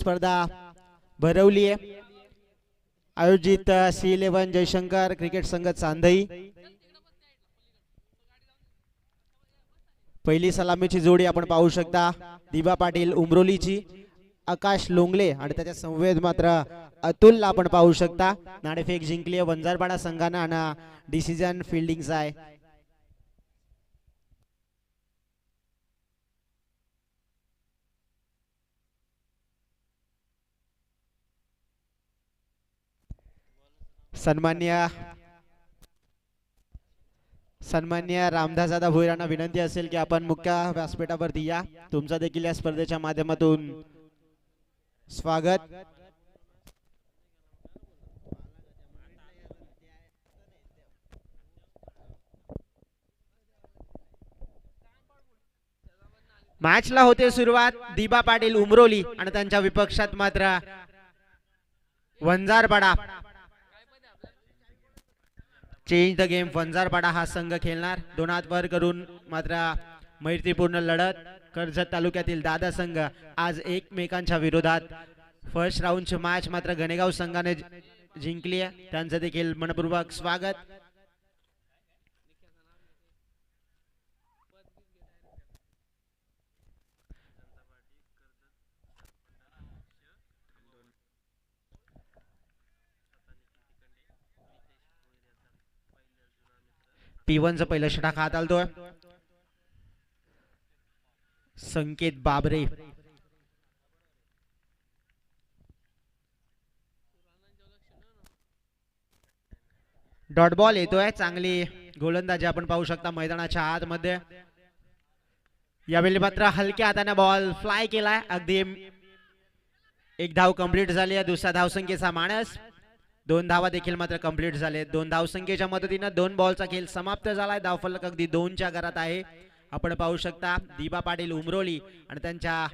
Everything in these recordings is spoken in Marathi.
स्पर्धा भरवली आहे आयोजित C11 जयशंकर क्रिकेट संघ चांदई। पहिली सलामीची जोडी आपण पाहू शकता दिबा पाटील उमरोलीची, आकाश लोंगले आणि त्याच्या संवेद मात्र अतुलला आपण पाहू शकता। नाणेफेक जिंकली वंजारपाडा संघानं आणि डिसिजन फिल्डिंगचा आहे। सन्मान्य रामदासदादा भोईरांना विनंती असेल की आपण मुख्य व्यासपीठावरती या, तुमचा देखील या स्पर्धेच्या माध्यमातून स्वागत। मॅचला होते सुरुवात दिबा पाटील उमरोली आणि त्यांच्या विपक्षात मात्र Vanjarpada. Change the game Vanjarpada हा संघ खेळणार, दोन हात वर करून मात्र मैत्रीपूर्ण लढत। कर्जत तालुक्यातील दादा संघ आज एकमेकांच्या विरोधात। फर्स्ट राऊंडची मॅच मात्र गणेगाव संघाने जिंकली आहे, त्यांचं देखील मनपूर्वक स्वागत। P1चं पहिलं षटक हात आलतोय संकेत बाबरे। डॉट बॉल येतोय, चांगली गोलंदाजी आपण पाहू शकता मैदानाच्या आतमध्ये। यावेळी मात्र हलक्या हाताने बॉल फ्लाय केलाय, अगदी एक धाव कंप्लीट झाली आहे। दुसऱ्या धावसंख्येचा माणस, दोन धावा देखील मात्र कंप्लीट झाले। दोन धावसंख्येच्या मदतीने दोन बॉलचा खेळ समाप्त झालाय। धावफलक अगदी 2च्या घरात आहे। आपण पाहू शकता दिबा पाटील उमरोली आणि त्यांच्या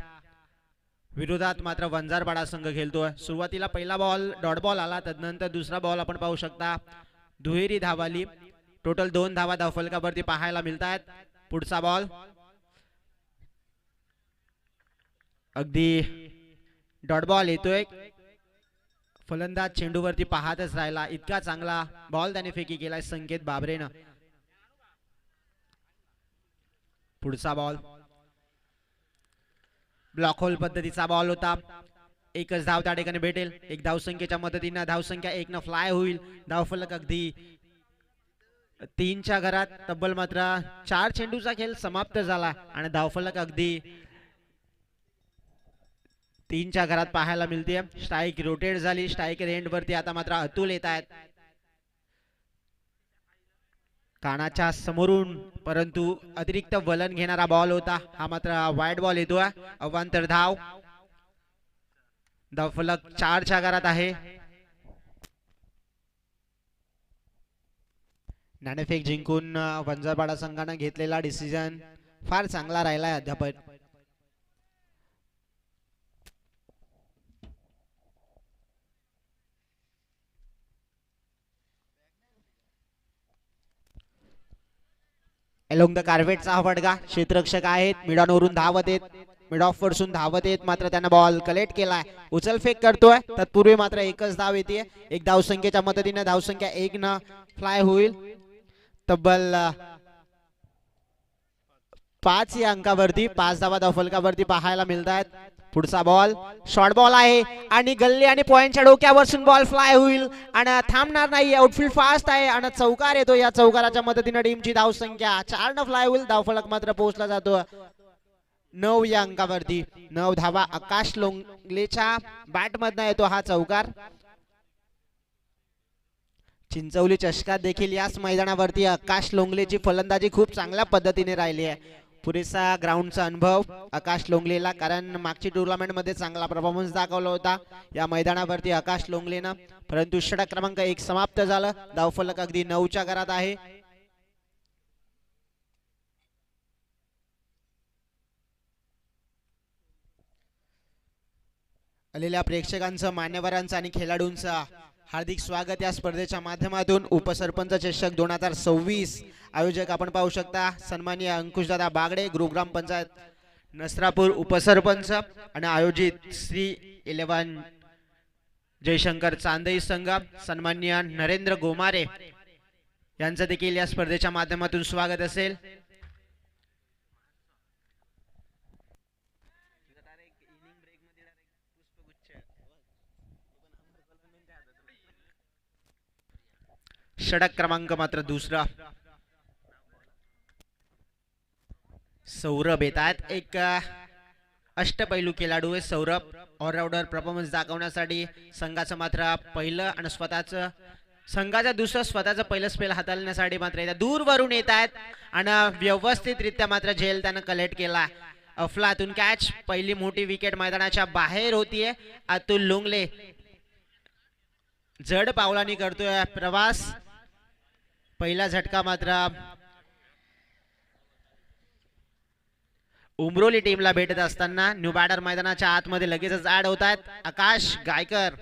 विरोधात मात्र वंजारपाडा संघ खेळतोय। सुरुवातीला पहिला बॉल डॉट बॉल आला, तदनंतर दुसरा बॉल आपण पाहू शकता दुहेरी धाव आली। टोटल 2 धावा धावफलकावरती पाहायला मिळतात। पुढचा बॉल अगदी डॉट बॉल येतोय, फलंदाज चेंडूवरती पाहतच राहिला, इतका चांगला बॉल त्याने फेकी केलाय संकेत बाबरेनं। पुढचा बॉल ब्लॉक होल पद्धतीचा बॉल होता, एकच धाव त्या ठिकाणी भेटेल। एक धावसंख्येच्या मदतीने धावसंख्या 1 न फ्लाय होईल। धावफलक अगदी 3च्या घरात। तब्बल मात्र 4 चेंडूचा खेळ समाप्त झाला आणि धावफलक अगदी 3च्या घरात पाहायला मिळते। स्ट्राइक रोटेट झाली, स्ट्राइक रेंट वरती आता मात्र अतुल येत आहेत कानाच्या समोरून, परंतु अतिरिक्त वलन घेणारा बॉल होता हा मात्र वाईड बॉल येतोय। अवांतर धाव, धावफलक 4च्या घरात आहे। नाणेफेक जिंकून वंजारपाडा संघाने घेतलेला डिसिजन फार चांगला राहिला आहे अद्याप। एलोंग द कार्वेटचा हा फटका, क्षेत्ररक्षक आहेत, मिडॉनवरून धावत येत, मिड ऑफ वरसून धावत येत, मात्र त्याने बॉल कलेक्ट केलाय, उचलफेक करतोय। तत्पूर्वी मात्र एकच धाव येते। एक धावसंख्येच्या मदतीने धावसंख्या 1 न फ्लाय होईल। तब्बल 5 या अंकावरती 5 धावा धावफलकावरती पाहायला मिळतात। पुढचा बॉल शॉर्ट बॉल आहे आणि गल्ली आणि पॉइंटच्या डोक्यावरसून बॉल फ्लाय होईल आणि थांबणार नाही। आउटफील्ड फास्ट आहे आणि चौकार येतो। या चौकाराच्या मदतीने टीमची धावसंख्या 4 न फ्लाय होईल। धावफलक मात्र पोहोचला जातो 9 या अंकावरती। 9 धावा आकाश लोंगलेच्या बॅट मधनं येतो हा चौकार। चिंचवली चषकात देखील याच मैदानावरती आकाश लोंगलेची फलंदाजी खूप चांगल्या पद्धतीने राहिली आहे। पुरेसा ग्राउंडचा अनुभव आकाश लोंगलेला, कारण मागची टुर्नामेंट मध्ये चांगला परफॉर्मन्स दाखवला होता या मैदानावरती आकाश लोंगलेनं। परंतु षटक क्रमांक 1 समाप्त झालं। धावफलक अगदी 9च्या घरात आहे। आलेल्या प्रेक्षकांचं, मान्यवरांचं आणि खेळाडूंचं हार्दिक स्वागत या स्पर्धेच्या माध्यमातून। उपसरपंच चषक 2026 आयोजक आपण पाहू शकता सन्माननीय अंकुशदादा बागडे, गुरुग्राम पंचायत नसरापूर उपसरपंच आणि आयोजित श्री 11 जयशंकर चांदई संघ सन्माननीय नरेंद्र गोमारे यांचं देखील या स्पर्धेच्या माध्यमातून स्वागत असेल. षटक क्रमांक मात्र दुसरा सौरभ येत आहेत. एक अष्टपैलू खेळाडू आहे सौरभ. ऑलराऊंडर परफॉर्मन्स दाखवण्यासाठी संघाचं मात्र पहिलं आणि स्वतःचं संघाचं दुसरं स्वतःचं पहिलं स्पेल हाताळण्यासाठी मात्र येतात. दूरवरून येत आहेत आणि व्यवस्थितरित्या मात्र झेल त्यानं कलेक्ट केला. अफलातून कॅच. पहिली मोठी विकेट मैदानाच्या बाहेर होतीये. अतुल लुंगले जड पावलांनी करतोय प्रवास. पहिला झटका मात्र उमरोली टीमला भेटत असताना न्यू बॅटर मैदानाच्या आतमध्ये लगेचच ऍड होत आहेत. आकाश गायकर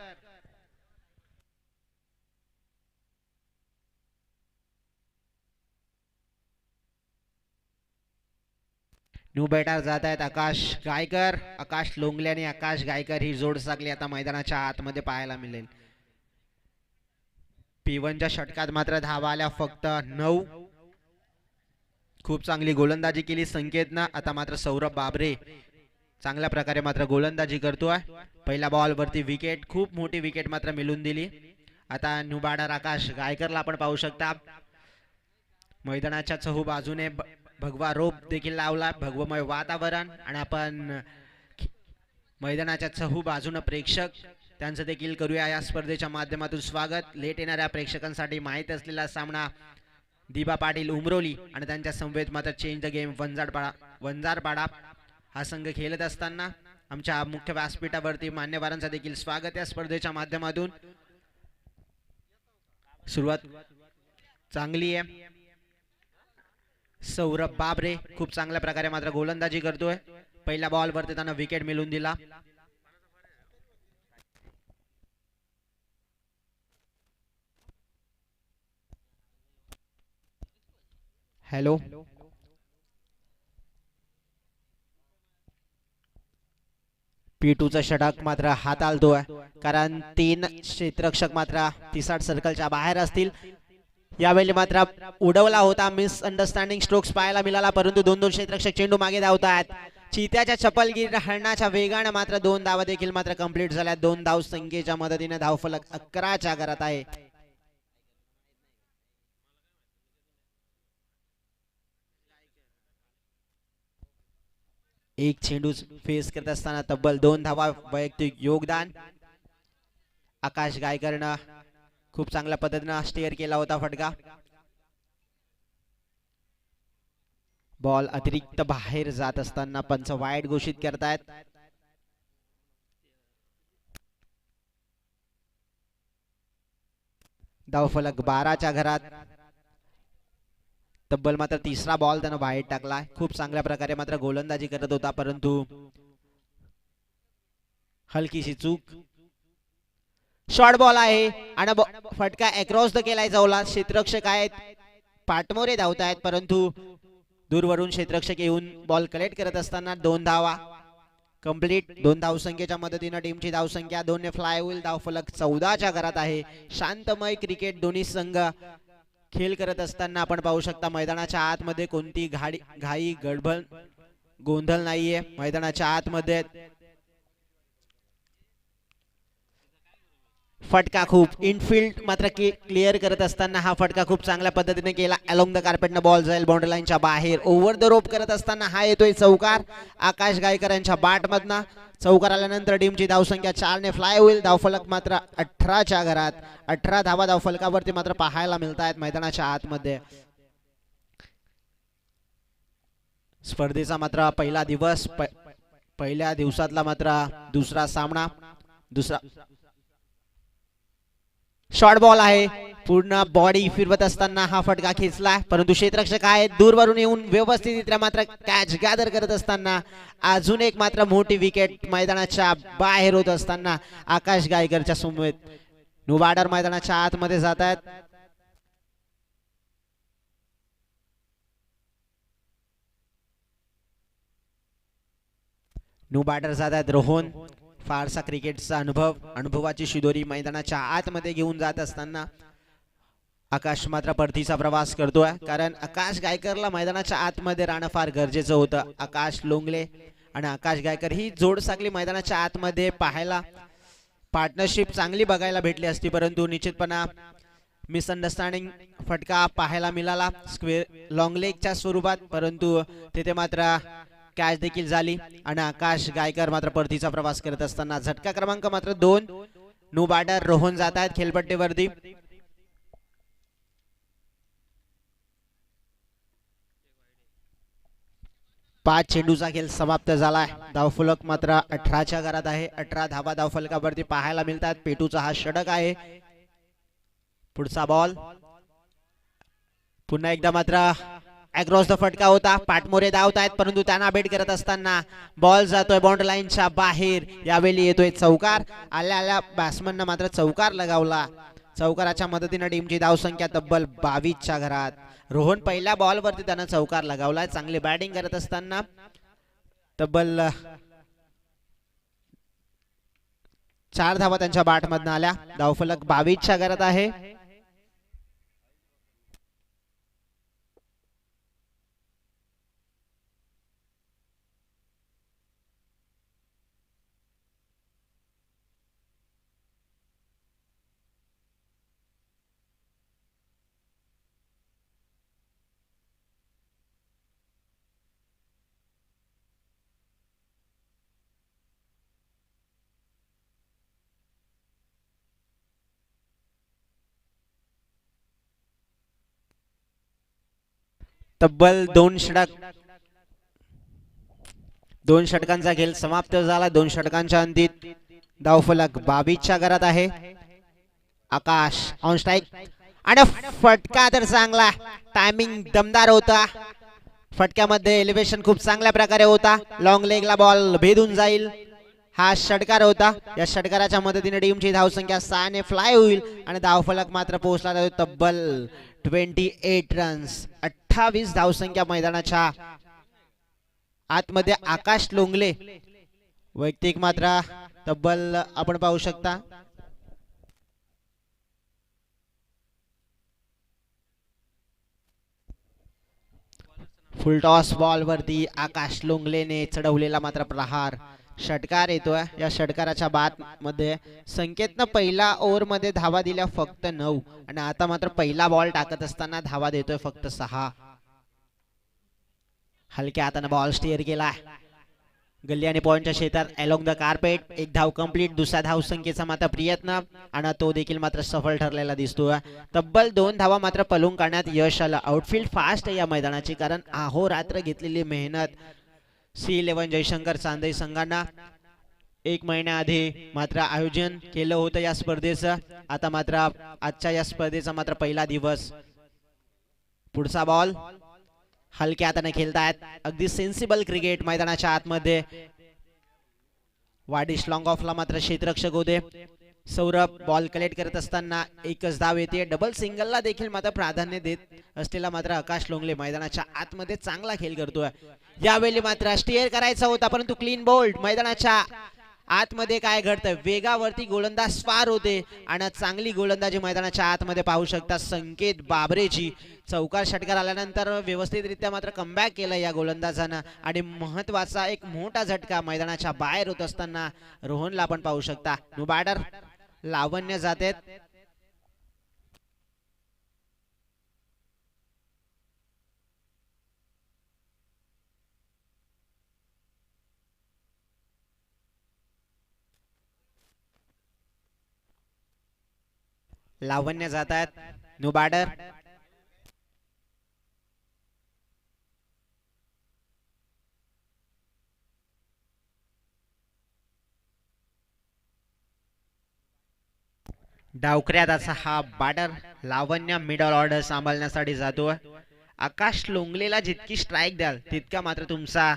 न्यू बॅटर जात आहेत. आकाश गायकर, आकाश लोंगले आणि आकाश गायकर ही जोड सागली आता मैदानाच्या आतमध्ये पाहायला मिळेल. P1च्या षटकात मात्र धावा आल्या फक्त 9. खूप चांगली गोलंदाजी केली संकेतनं. आता मात्र सौरभ बाबरे चांगल्या प्रकारे मात्र गोलंदाजी करतोय. पहिल्या बॉल वरती विकेट, खूप मोठी विकेट मात्र मिळून दिली. आता न्यू बॅटर आकाश गायकरला आपण पाहू शकता. मैदानाच्या चहू बाजूने भगवा रोप देखील लावला. भगवमय वातावरण आणि आपण मैदानाच्या चहू बाजूने प्रेक्षक त्यांचं देखील करूया या स्पर्धेच्या माध्यमातून स्वागत. लेट येणाऱ्या प्रेक्षकांसाठी माहीत असलेला सामना दिबा पाटील उमरोली आणि त्यांच्या समवेत मात्र चेंज द गेम वंजारपाडा हा संघ खेळत असताना आमच्या मुख्य व्यासपीठावरती मान्यवरांचं देखील स्वागत या स्पर्धेच्या माध्यमातून. सुरुवात चांगली आहे. सौरभ बाबरे खूप चांगल्या प्रकारे मात्र गोलंदाजी करतोय. पहिल्या बॉल वरती त्यांना विकेट मिळून दिला. हॅलो P2चा षटक मात्र हाताळतोय कारण 3 क्षेत्ररक्षक मात्र 30 सर्कलच्या बाहेर असतील. यावेळी मात्र उडवला होता मिसअंडरस्टँडिंग स्ट्रोक्स पाहायला मिळाला परंतु 2-2 क्षेत्ररक्षक चेंडू मागे धावतात. चित्याच्या चपलगीर हरणाच्या वेगाने मात्र 2 धावा देखील मात्र कंप्लीट झाल्या. 2 धाव संख्येच्या मदतीने धावफलक 11च्या घरात आहे. एक चेंडू फेस करत असताना तब्बल 2 धावा वैयक्तिक योगदान. आकाश गायकरनं खूप चांगल्या पद्धतीने स्टेअर केला होता फटका. बॉल अतिरिक्त बाहेर जात असताना पंच वाईड घोषित करतायत. धावफलक 12च्या घरात. तब्बल मात्र तिसरा बॉल त्यानं बाहेर टाकला. खूप चांगल्या प्रकारे मात्र गोलंदाजी करत होता परंतु हलकीशी चूक. शॉर्ट बॉल आहे आणि फटका अक्रॉस द केलाय जाऊला. क्षेत्ररक्षक आहेत पाटमोरे धावत आहेत परंतु दूरवरून क्षेत्ररक्षक येऊन बॉल कलेक्ट करत असताना 2 धावा कंप्लीट. 2 धावसंख्येच्या मदतीने टीमची धावसंख्या 2 ने फ्लाय होईल. धावफलक 14च्या घरात आहे. शांतमय क्रिकेट दोन्ही संघ खेळ करत असताना आपण पाहू शकता मैदानाच्या आतमध्ये कोणती घाई गडबड गोंधळ नाहीये. मैदानाच्या आतमध्ये फटका खूप इनफिल्ड मात्र क्लिअर करत असताना हा फटका खूप चांगल्या पद्धतीने केला. अलोंग द कार्पेटनं बॉल जाईल बाउंड्री लाईनच्या बाहेर. ओव्हर द रोप करत असताना हा येतोय चौकार. आकाश गायकर यांच्या बॅट मधनं चौकार आल्यानंतर टीमची धावसंख्या 4 ने फ्लाय होईल. धावफलक मात्र 18च्या घरात. 18 धावा धावफलकावरती मात्र पाहायला मिळत आहेत मैदानाच्या आतमध्ये. स्पर्धेचा मात्र पहिला दिवस पहिल्या दिवसातला मात्र दुसरा सामना. दुसरा शॉर्ट बॉल आहे. पूर्ण बॉडी फिरवत असताना हा फटका खेचला परंतु क्षेत्ररक्षक आहेत दूरवरून येऊन व्यवस्थितरित्या मात्र कॅच गॅदर करत असताना अजून एक मात्र मोठी विकेट मैदानाच्या बाहेर होत असताना आकाश गायकरच्या समवेत न्यू बॅटर मैदानाच्या आतमध्ये जात आहेत. न्यू बॅटर जातात रोहन. फारसा क्रिकेटचा अनुभवाची शिदोरी मैदानाच्या आतमध्ये घेऊन जात असताना आकाश मात्र परतीचा प्रवास करतोय, कारण आकाश गायकरला मैदानाच्या आतमध्ये राहणं फार गरजेचं होतं. आकाश लोंगले आणि आकाश गायकर ही जोड साकली मैदानाच्या आतमध्ये पाहायला पार्टनरशिप चांगली बघायला भेटली असती, परंतु निश्चितपणा मिसअंडरस्टँडिंग फटका पाहायला मिळाला स्क्वेअर लॉंग लेगच्या स्वरूपात, परंतु तिथे मात्र कॅच देखील झाली आणि आकाश गायकर मात्र परतीचा प्रवास करत असताना झटका क्रमांक मात्र 2. नो बॅटर रोहन जात आहेत खेळपट्टीवरती. 5 चेंडूचा खेळ समाप्त झालाय. धावफलक मात्र 18च्या घरात आहे. 18 धावा धावफलकावरती पाहायला मिळतात. पेटूचा हा षटक आहे. पुढचा बॉल पुन्हा एकदा मात्र अक्रॉस द फटका होता. पाटमोरे धावत आहेत, परंतु त्यांना बेट करत असताना बॉल जातोय बाउंड्री लाईनच्या बाहेर. यावेळी येतोय चौकार. आल्या आल्या बॅट्समननं मात्र चौकार लगावला. चौकाराच्या मदतीने टीमची धावसंख्या तब्बल 22च्या घरात. रोहन पहिल्या बॉलवरती त्यानं चौकार लगावलाय. चांगली बॅटिंग करत असताना तब्बल 4 धावा त्यांच्या बॅटमधून आल्या. धावफलक 22च्या घरात आहे. तब्बल 2 षटकांचा खेळ समाप्त झाला. 2 षटकांच्या अंतित धावफलक 22च्या घरात आहे. आकाश ऑन स्ट्राइक आणि फटका तर चांगला. टायमिंग दमदार होता. फटक्यामध्ये एलिव्हेशन खूप चांगल्या प्रकारे होता. लॉंग लेगला बॉल भेदून जाईल हा षटकार होता. या षटकाराच्या मदतीने टीमची धावसंख्या 6 ने फ्लाय होईल आणि धावफलक मात्र पोहोचला जातो तब्बल 28 रन्स. 28 धावसंख्या मैदानाच्या आतमध्ये आकाश लोंगले वैयक्तिक मात्र तब्बल आपण पाहू शकता फुल टॉस बॉल वरती आकाश लोंगलेने चढवलेला मात्र प्रहार. षटकार येतोय. या षटकाराच्या बाद मध्ये संकेतनं पहिला ओव्हर मध्ये धावा दिल्या फक्त 9 आणि आता मात्र पहिला बॉल टाकत असताना धावा देतोय फक्त 6. हलक्या हाताने बॉल स्टीअर केला. गल्ली आणि पॉइंटच्या क्षेत्रात अलोंग द कार्पेट. 1 धाव कंप्लीट. दुसऱ्या धाव संख्येचा मात्र प्रयत्न आणि तो देखील मात्र सफल ठरलेला दिसतोय. तब्बल 2 धावा मात्र पळून काढण्यात यश आलं. आउटफील्ड फास्ट आहे या मैदानाची, कारण अहोरात्र घेतलेली मेहनत C11 जयशंकर चांदई संघांना 1 महिन्याआधी मात्र आयोजन केलं होतं या स्पर्धेचं. आता मात्र आजच्या या स्पर्धेचा मात्र पहिला दिवस. पुढचा बॉल हलक्या हाताने खेळतायत. अगदी सेन्सिबल क्रिकेट मैदानाच्या आतमध्ये. वाडिश लॉंग ऑफला मात्र क्षेत्ररक्षक होते. सौरभ बॉल कलेक्ट करत असताना एकच धाव येते. डबल सिंगलला देखील मात्र प्राधान्य देत असलेला मात्र आकाश लोंगले मैदानाच्या आतमध्ये चांगला खेळ करतोय. यावेळी मात्र स्टीअर करायचा होता, परंतु क्लीन बोल्ड. मैदानाच्या आतमध्ये काय घडतंय, वेगावरती गोलंदाज फार होते आणि चांगली गोलंदाजी मैदानाच्या आतमध्ये पाहू शकता संकेत बाबरेची. चौकार षटकार आल्यानंतर व्यवस्थितरित्या मात्र कमबॅक केलं या गोलंदाजानं आणि महत्वाचा एक मोठा झटका मैदानाच्या बाहेर होत असताना रोहनला आपण पाहू शकता. नो बॅटर लावण्य जातेत. लावण्य जात आहेत. No batter. डावकऱ्याचा हा बॅटर लावण्य मिडल ऑर्डर सांभाळण्यासाठी जातोय. आकाश लोंगलेला जितकी स्ट्राइक द्याल तितका मात्र तुमचा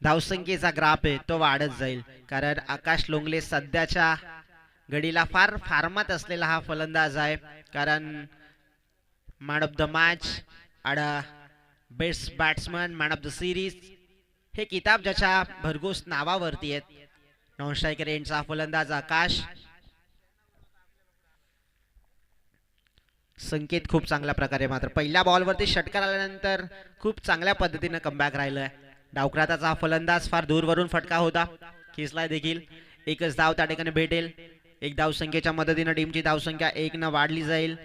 धावसंख्येचा ग्राफ आहे तो वाढत जाईल, कारण आकाश लोंगले सध्याच्या घडीला फार फार्मात असलेला हा फलंदाज आहे. कारण मॅन ऑफ द मॅच आणि best batsman, man of the series हे किताब ज्याच्या भरघोस नावावरती आहेत. नॉन स्ट्रायकर एंडचा फलंदाज आकाश. संकेत खूप चांगल्या प्रकारे मात्र पहिल्या बॉलवरती षटकार आल्यानंतर खूप चांगल्या पद्धतीने कमबॅक राहिलंय. डावक्राताचा फलंदाज फार दूरवरून फटका होता, खेचलाय देखील. एकच धाव त्या ठिकाणी भेटेल. एक धावसंख्येच्या मदतीने टीमची धावसंख्या 1 न वाढली जाईल.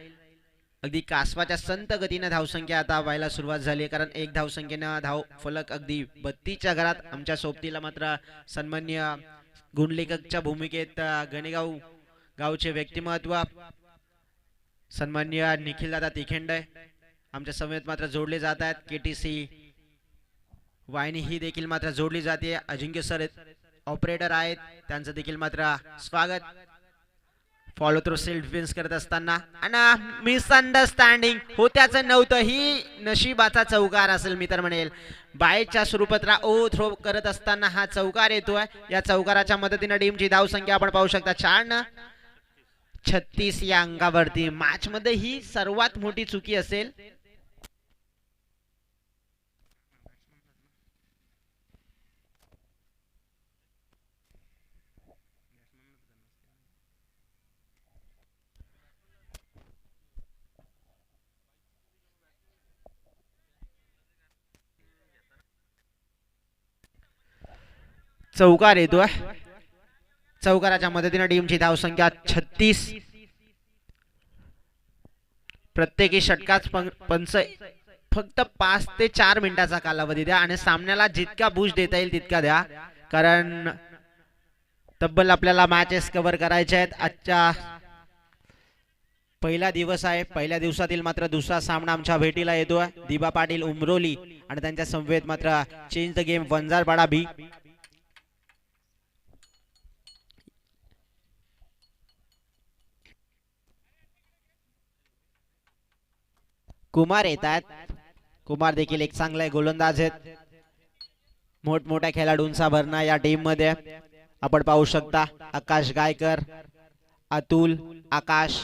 अगदी कासवाच्या संत गतीने धावसंख्या आता व्हायला सुरुवात झाली, कारण एक धावसंख्येनं धाव फलक अगदी 32च्या घरात. आमच्या सोबतीला मात्र सन्माननीय गुणलेखकच्या भूमिकेत गणेगाव गावचे व्यक्तिमत्व सन्माननीय निखिलदादा तिखेंडे आमच्या समेत मात्र जोडले जात आहेत. केटीसी वाहिनी ही देखील मात्र जोडली जाते. अजिंक्य सर ऑपरेटर आहेत, त्यांचं देखील मात्र स्वागत. फॉलो थ्रू सेल्फ डिफेन्स करत असताना आणि मिसअंडरस्टँडिंग होत्याचं नव्हतं, ही नशिबाचा चौकार असेल मी तर म्हणेल. बायच्या स्वरूपात ओ थ्रो करत असताना हा चौकार येतोय. या चौकाराच्या मदतीने टीमची धावसंख्या आपण पाहू शकता 4-36 या अंकावरती. मॅच मध्ये ही सर्वात मोठी चुकी असेल. चौकार येतोय. चौकाराच्या मदतीने टीमची धावसंख्या 36. प्रत्येकी षटकाच पंच फक्त 5 ते 4 मिनिटाचा कालावधी द्या आणि सामन्याला जितका बूस्ट देता येईल तितका द्या, कारण तब्बल आपल्याला मॅचेस कव्हर करायचे आहेत. आजच्या पहिला दिवस आहे. पहिल्या दिवसातील मात्र दुसरा सामना आमच्या भेटीला येतोय. दिबा पाटील उमरोली आणि त्यांच्या समवेत मात्र चेंज द गेम वंजारपाडा बी. कुमार येतात. कुमार देखील एक चांगला गोलंदाज आहेत. मोठमोठ्या खेळाडूंचा भरणा या टीम मध्ये आपण पाहू शकता. आकाश गायकर, अतुल, आकाश.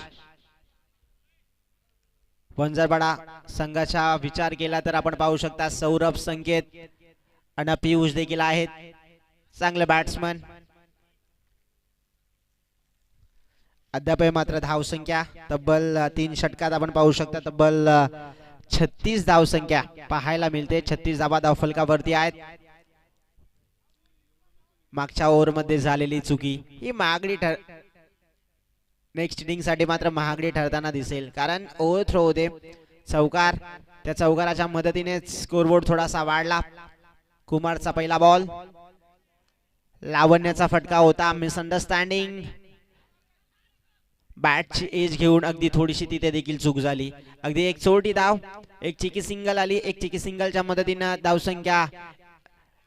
वंजारपाडा संघाचा विचार केला तर आपण पाहू शकता सौरभ, संकेत आणि पियुष देखील आहेत, चांगले बॅट्समन. अद्याप मात्र धावसंख्या तब्बल 3 षटकात आपण पाहू शकता तब्बल 36 धावसंख्या पाहायला मिळते. 36 धावा धावफलकावरती आहेत. मागच्या ओव्हर मध्ये झालेली चुकी ही महागडी नेक्स्ट इनिंग साठी मात्र महागडी ठरताना दिसेल, कारण ओव्हर थ्रो होते चौकार. त्या चौकाराच्या मदतीने स्कोरबोर्ड थोडासा वाढला. कुमारचा पहिला बॉल, लावण्याचा फटका होता. मिसअंडरस्टँडिंग, बॅटची एज घेऊन अगदी थोडीशी तिथे देखील चूक झाली. अगदी एक चोरटी धाव, एक चिकी सिंगल आली. एक चिकी सिंगलच्या मदतीने धावसंख्या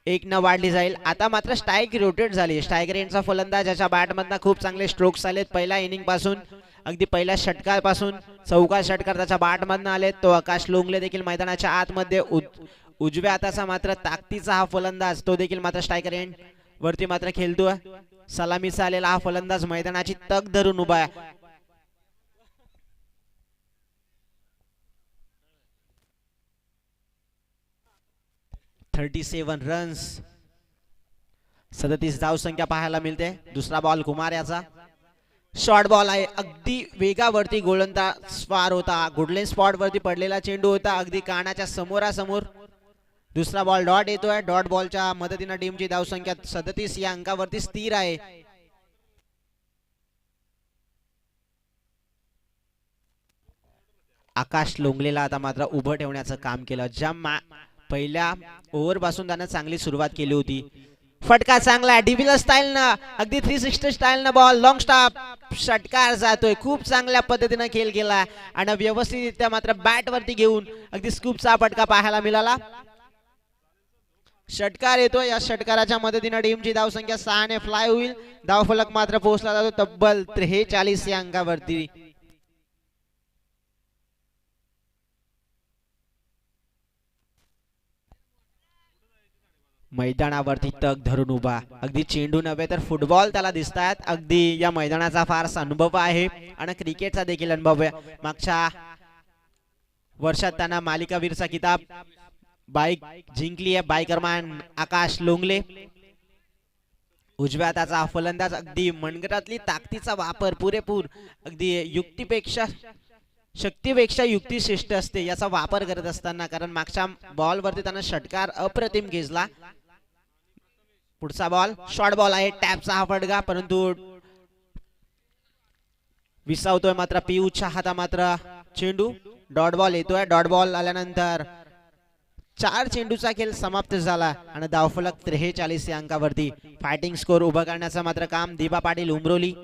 1 न वाढली जाईल. आता मात्र स्ट्राईक रोटेट झाली. स्ट्रायकर एंडचा फलंदाज ज्याच्या बॅटमधनं खूप चांगले स्ट्रोक्स आलेत पहिल्या इनिंग पासून, अगदी पहिल्या षटकापासून चौकार षटकार त्याच्या बॅटमधनं आलेत. तो आकाश लोंगले देखील मैदानाच्या आतमध्ये उजव्या हाताचा मात्र ताकदीचा हा फलंदाज, तो देखील मात्र स्ट्रायकर एंड वरती मात्र खेळतोय. सलामीचा आलेला हा फलंदाज मैदानाची तग धरून उभा आहे. रन्स, 37 धावसंख्या पाहायला मिळते. दुसरा बॉल कुमार याचा. शॉर्ट बॉल आहे, अगदी वेगावरती गोलंदाज स्वार होता. गुडलेन स्पॉट वरती पडलेला चेंडू होता, अगदी कानाच्या समोरासमोर. दुसरा बॉल डॉट येतोय. डॉट बॉलच्या मदतीने टीमची धावसंख्या 37 या अंकावरती स्थिर आहे. आकाश लोंगलेला आता मात्र उभं ठेवण्याचं काम केलं. ज्या पहिल्या ओव्हर पासून त्यानं चांगली सुरुवात केली होती. फटका चांगला डिव्हिलर स्टाईल ना, अगदी 360 स्टाईल ना बॉल लॉंग स्टॉप षटकार जातोय. खूप चांगल्या पद्धतीने खेळ केला आणि व्यवस्थितरित्या मात्र बॅट वरती घेऊन अगदी स्कूपचा फटका पाहायला मिळाला. षटकार येतो. या षटकाराच्या मदतीने टीमची धावसंख्या 6 ने फ्लाय होईल. धावफलक मात्र पोहोचला जातो तब्बल 43 या अंकावरती. मैदानावरती तग धरून उभा, अगदी चेंडू नव्हे तर फुटबॉल त्याला दिसतात. अगदी या मैदानाचा फारसा अनुभव आहे आणि क्रिकेटचा देखील अनुभव आहे. मागच्या वर्षात त्यांना मालिकावीरचा किताब बाईक जिंकली आहे बायकरमॅन आकाश लोंगले. उजव्या हाताचा फलंदाज अगदी मनगटातली ताकदीचा वापर पुरेपूर अगदी युक्तीपेक्षा शक्तीपेक्षा युक्ती श्रेष्ठ असते याचा वापर करत असताना, कारण मागच्या बॉलवरती त्यानं षटकार अप्रतिम घेतला. पुढचा बॉल शॉर्ट बॉल आहे, टॅपचा हा फटका, परंतु विसावतोय मात्र पियूच्या हाता मात्र चेंडू. डॉट बॉल येतोय. डॉट बॉल आल्यानंतर 4 चेंडूचा खेळ समाप्त झाला आणि धावफलक 43 या अंकावरती. फायटिंग स्कोर उभा करण्याचं मात्र काम दिबा पाटील उमरोली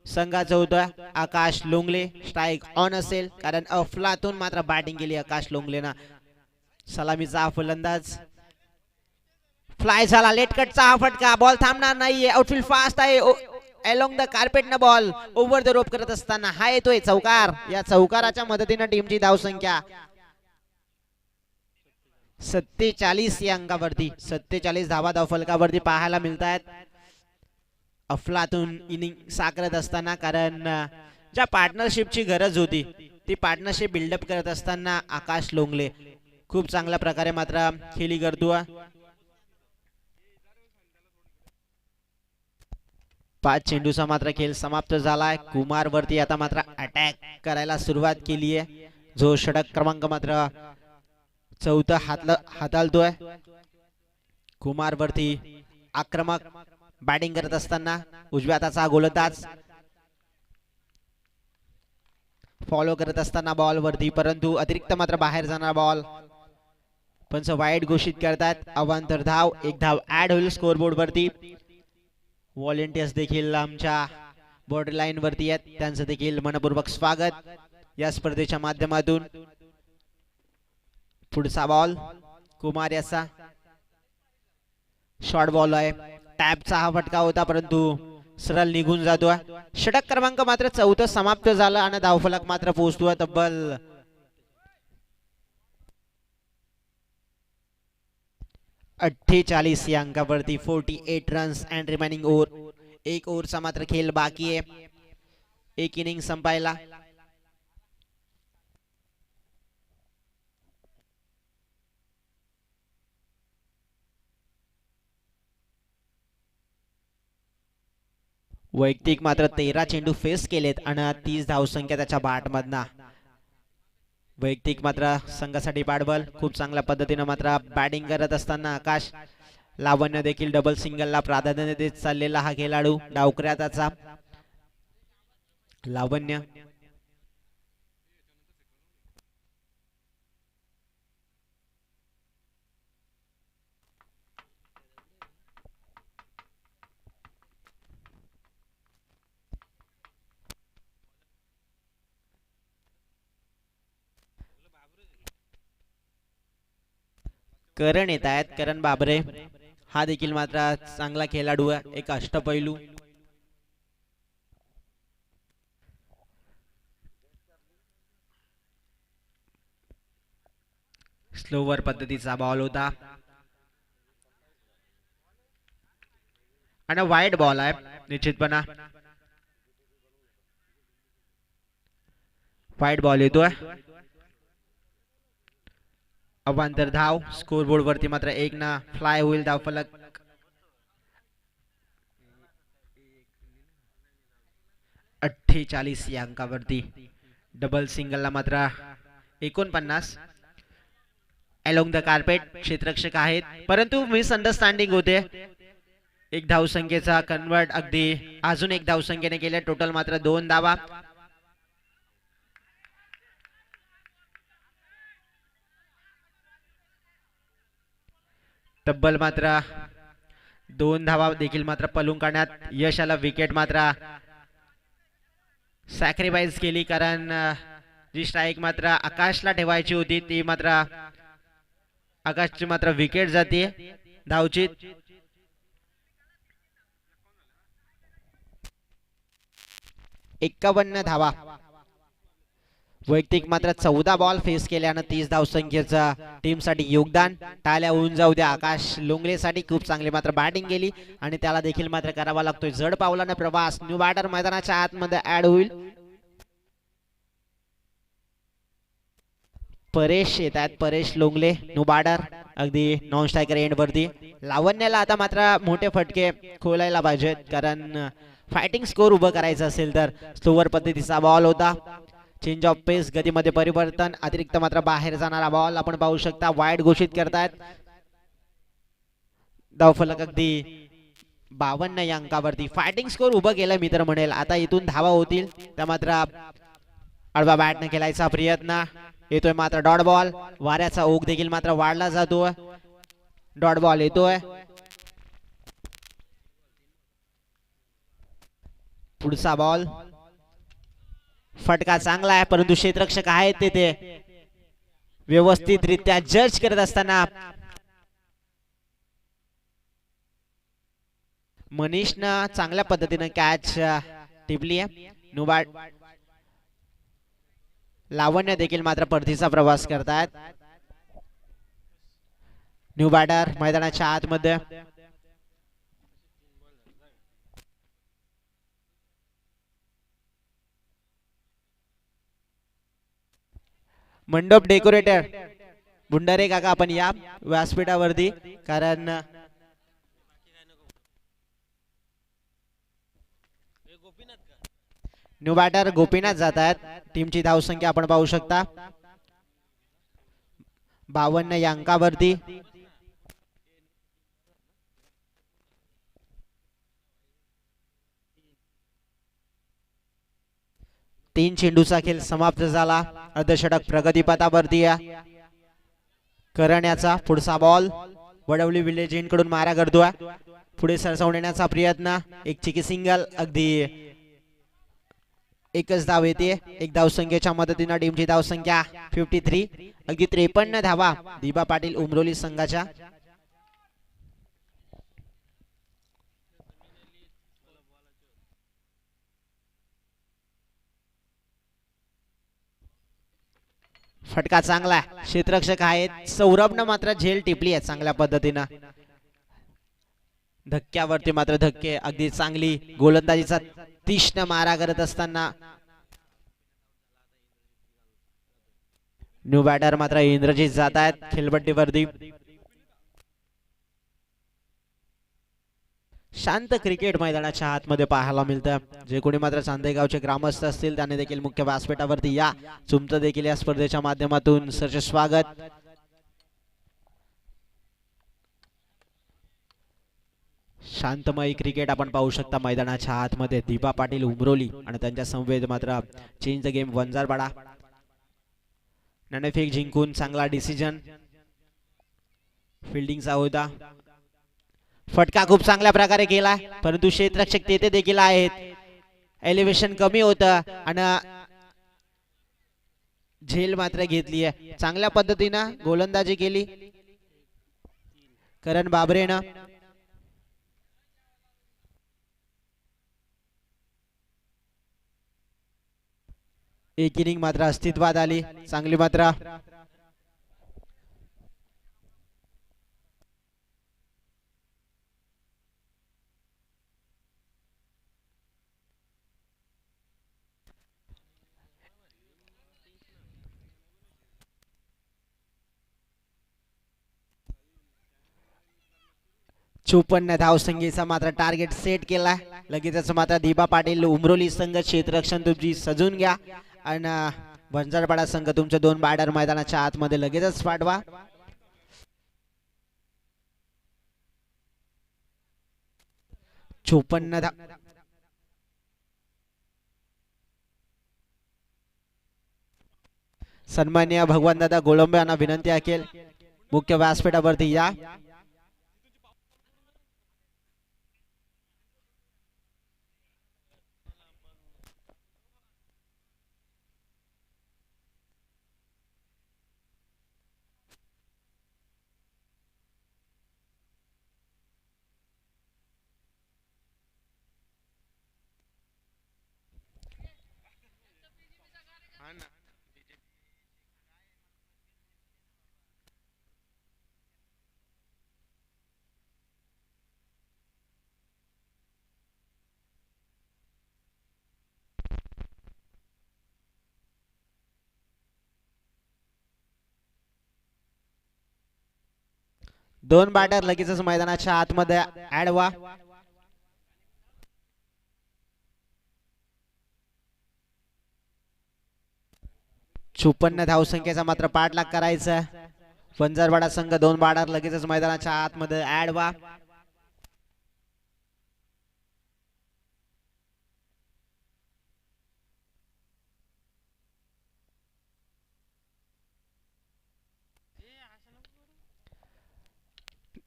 संघाचं होतं. आकाश लोंगले स्ट्राईक ऑन असेल, कारण अफलातून मात्र बॅटिंग केली आकाश लोंगलेना. सलामीचा फलंदाज फ्लाय झाला. लेट कटचा हा फटका, बॉल थांबणार नाहीये. आउटफील्ड फास्ट आहे. अलोंग द कार्पेट न बॉल ओव्हर द रोप करत असताना हा येतोय चौकार. या चौकाराच्या मदतीने टीमची धावसंख्या 47 या अंकावरती. 47 धावा धावफलकावरती पाहायला मिळत आहेत. अफलातून इनिंग साकारत असताना, कारण ज्या पार्टनरशिपची गरज होती ती पार्टनरशिप बिल्डअप करत असताना आकाश लोंगले खूप चांगल्या प्रकारे मात्र खेळी करतो. 5 चेंडूचा मात्र खेळ समाप्त झालाय. कुमार वरती आता मात्र अटॅक करायला सुरुवात केली आहे, जो षटक क्रमांक मात्र 4 हाताळतोय. कुमार वरती आक्रमक बॅटिंग करत असताना उजव्या हाताचा गोलंदाज फॉलो करत असताना बॉल वरती, परंतु अतिरिक्त मात्र बाहेर जाणारा बॉल पंच वाईड घोषित करतात. अवांतर धाव, 1 धाव ऍड होईल स्कोरबोर्ड वरती. व्हॉलेंटियर्स देखील आमच्या बॉर्डर लाईन वरती आहेत, त्यांचं देखील मनपूर्वक स्वागत या स्पर्धेच्या माध्यमातून. पुढचा बॉल कुमार याचा शॉर्ट बॉल आहे. टॅपचा हा फटका होता, परंतु सरळ निघून जातो. षटक क्रमांक मात्र 4 समाप्त झालं आणि धावफलक मात्र पोहोचतो तब्बल 48 या अंकावरती. 48 रन्स अँड रिमेनिंग ओव्हर. 1 ओव्हरचा मात्र खेळ बाकी आहे, 1 इनिंग संपायला. वैयक्तिक मात्र 13 चेंडू फेस केलेत आणि 30 धावसंख्या त्याच्या बॅट मधना. वैयक्तिक मात्र संघासाठी बॅटबॉल खूप चांगल्या पद्धतीने मात्र बॅटिंग करत असताना आकाश लावण्य देखील डबल सिंगलला प्राधान्य देत चाललेला हा खेळाडू. डावकऱ्या त्याचा लावण्य करण येत आहेत. करण बाबरे हा देखील मात्र चांगला खेळाडू आहे, एक अष्टपैलू. स्लोवर पद्धतीचा बॉल होता आणि वाईड बॉल आहे निश्चितपणा. वाईड बॉल येतोय. अवांतर धाव स्कोरबोर्ड वरती मात्र 1 ना फ्लाय होईल. धावफलक 48 या अंकावरती. डबल सिंगलला मात्र 49. अलोंग द कार्पेट क्षेत्ररक्षक आहेत, परंतु मिसअंडरस्टँडिंग होते. 1 धावसंख्येचा कन्वर्ट अगदी अजून 1 धावसंख्येने केले. टोटल मात्र 2 धावा. तब्बल मात्र 2 धावा देखील मात्र पलून काढण्यात यश आलं. विकेट मात्र सॅक्रिफाईस केली, कारण जी स्ट्राईक मात्र आकाशला ठेवायची होती ती मात्र आकाशची मात्र विकेट जाते धावची. एक्कावन्न धावा. वैयक्तिक मात्र 14 बॉल फेस केल्यानं 30 धावसंख्येचा टीम साठी योगदान. टाळ्या होऊन जाऊ द्या आकाश लोंगले साठी. खूप चांगली मात्र बॅटिंग केली आणि त्याला देखील मात्र करावा लागतोय जड पावलाने प्रवास. न्यू बॅटर मैदानाच्या आतमध्ये ऍड होईल. परेश येतात, परेश लोंगले न्यू बॅटर. अगदी नॉन स्ट्रायकर एंड वरती. लावण्याला आता मात्र मोठे फटके खोलायला पाहिजेत, कारण फायटिंग स्कोर उभं करायचं असेल तर. स्लोवर पद्धतीचा बॉल होता. चेंज ऑफ पेस, गतीमध्ये परिवर्तन, अतिरिक्त मात्र बाहेर जाणारा बॉल आपण पाहू शकता. वाईड घोषित करतायत. धावफलक अगदी 52 या अंकावरती. फायटिंग स्कोर उभं केलं मी तर म्हणेल. आता इथून धावा होतील त्या मात्र आडवा बॅटने खेळायचा प्रयत्न. येतोय मात्र डॉट बॉल. वाऱ्याचा ओघ देखील मात्र वाढला जातोय. डॉट बॉल येतोय. पुढचा बॉल. फटका चांगला आहे, परंतु क्षेत्ररक्षक आहेत ते व्यवस्थितरित्या जज करत असताना मनीषनं चांगल्या पद्धतीने कॅच टिपली आहे. नुबाट लावण्य देखील मात्र परतीचा प्रवास करतायत. न्यू बॅटर मैदानाच्या आतमध्ये. मंडप डेकोरेटर बुंडारे काका आपण या व्यासपीठावरती, कारण न्यू बॅटर गोपीनाथ जात आहेत. टीमची धावसंख्या आपण पाहू शकता 52 या अंकावरती. तीन चेंडूचा खेळ समाप्त झाला. अर्धषटक प्रगतीपथावरती करण्याचा. पुढचा बॉल वडवली विलेज कडून मारा करतोय. पुढे सरसवण्याचा प्रयत्न. एक चिकी सिंगल. अगदी एकच धाव येते. एक धावसंख्येच्या मदतीने टीमची धावसंख्या 53. अगदी 53 धावा दिबा पाटील उमरोली संघाच्या. फटका चांगला आहे. क्षेत्ररक्षक आहेत. सौरभनं मात्र झेल टिपली आहे चांगल्या पद्धतीनं. धक्क्यावरती मात्र धक्के. अगदी चांगली गोलंदाजीचा तीक्ष्ण मारा करत असताना न्यू बॅटर मात्र इंद्रजीत जात आहेत खेळपट्टीवरती. शांत क्रिकेट मैदानाच्या आतमध्ये पाहायला मिळतं. जे कोणी मात्र चांदेगावचे ग्रामस्थ असतील त्यांनी देखील मुख्य व्यासपीठावरती या. तुमचं देखील या स्पर्धेच्या माध्यमातून सरचे स्वागत. शांतमयी क्रिकेट आपण पाहू शकता मैदानाच्या आतमध्ये. दिबा पाटील उमरोली आणि त्यांच्या समवेत मात्र चेंज द गेम वंजारपाडा. नाणेफेक जिंकून चांगला डिसिजन फिल्डिंगचा होता. फटका खूप चांगल्या प्रकारे केला, परंतु क्षेत्ररक्षक तेथे देखील आहेत. एलिव्हेशन कमी होतं आणि झेल मात्र घेतली आहे. चांगल्या पद्धतीनं गोलंदाजी केली करण बाबरेनं. एक इनिंग मात्र अस्तित्वात आली. चांगली मात्र चोपन्न धावसंख्येचा मात्र टार्गेट सेट केला. लगेचच मात्र दिबा पाटील उमरोली संघ क्षेत्ररक्षण तुमची सजून घ्या आणि वंजारपाडा संघ तुमचे 2 बॅटर मैदानाच्या आतमध्ये लगेचच पाठवा. चोपन्न सन्मान्य भगवान दादा गोळंबे यांना विनंती आहे मुख्य व्यासपीठावरती या. दोन बॅटर लगेचच मैदानाच्या आतमध्ये ऍड व्हा. चोपन्न धावसंख्येचा मात्र पाठलाग करायचा. वंजारवाडा संघ दोन बॅटर लगेचच मैदानाच्या आतमध्ये ऍड व्हा.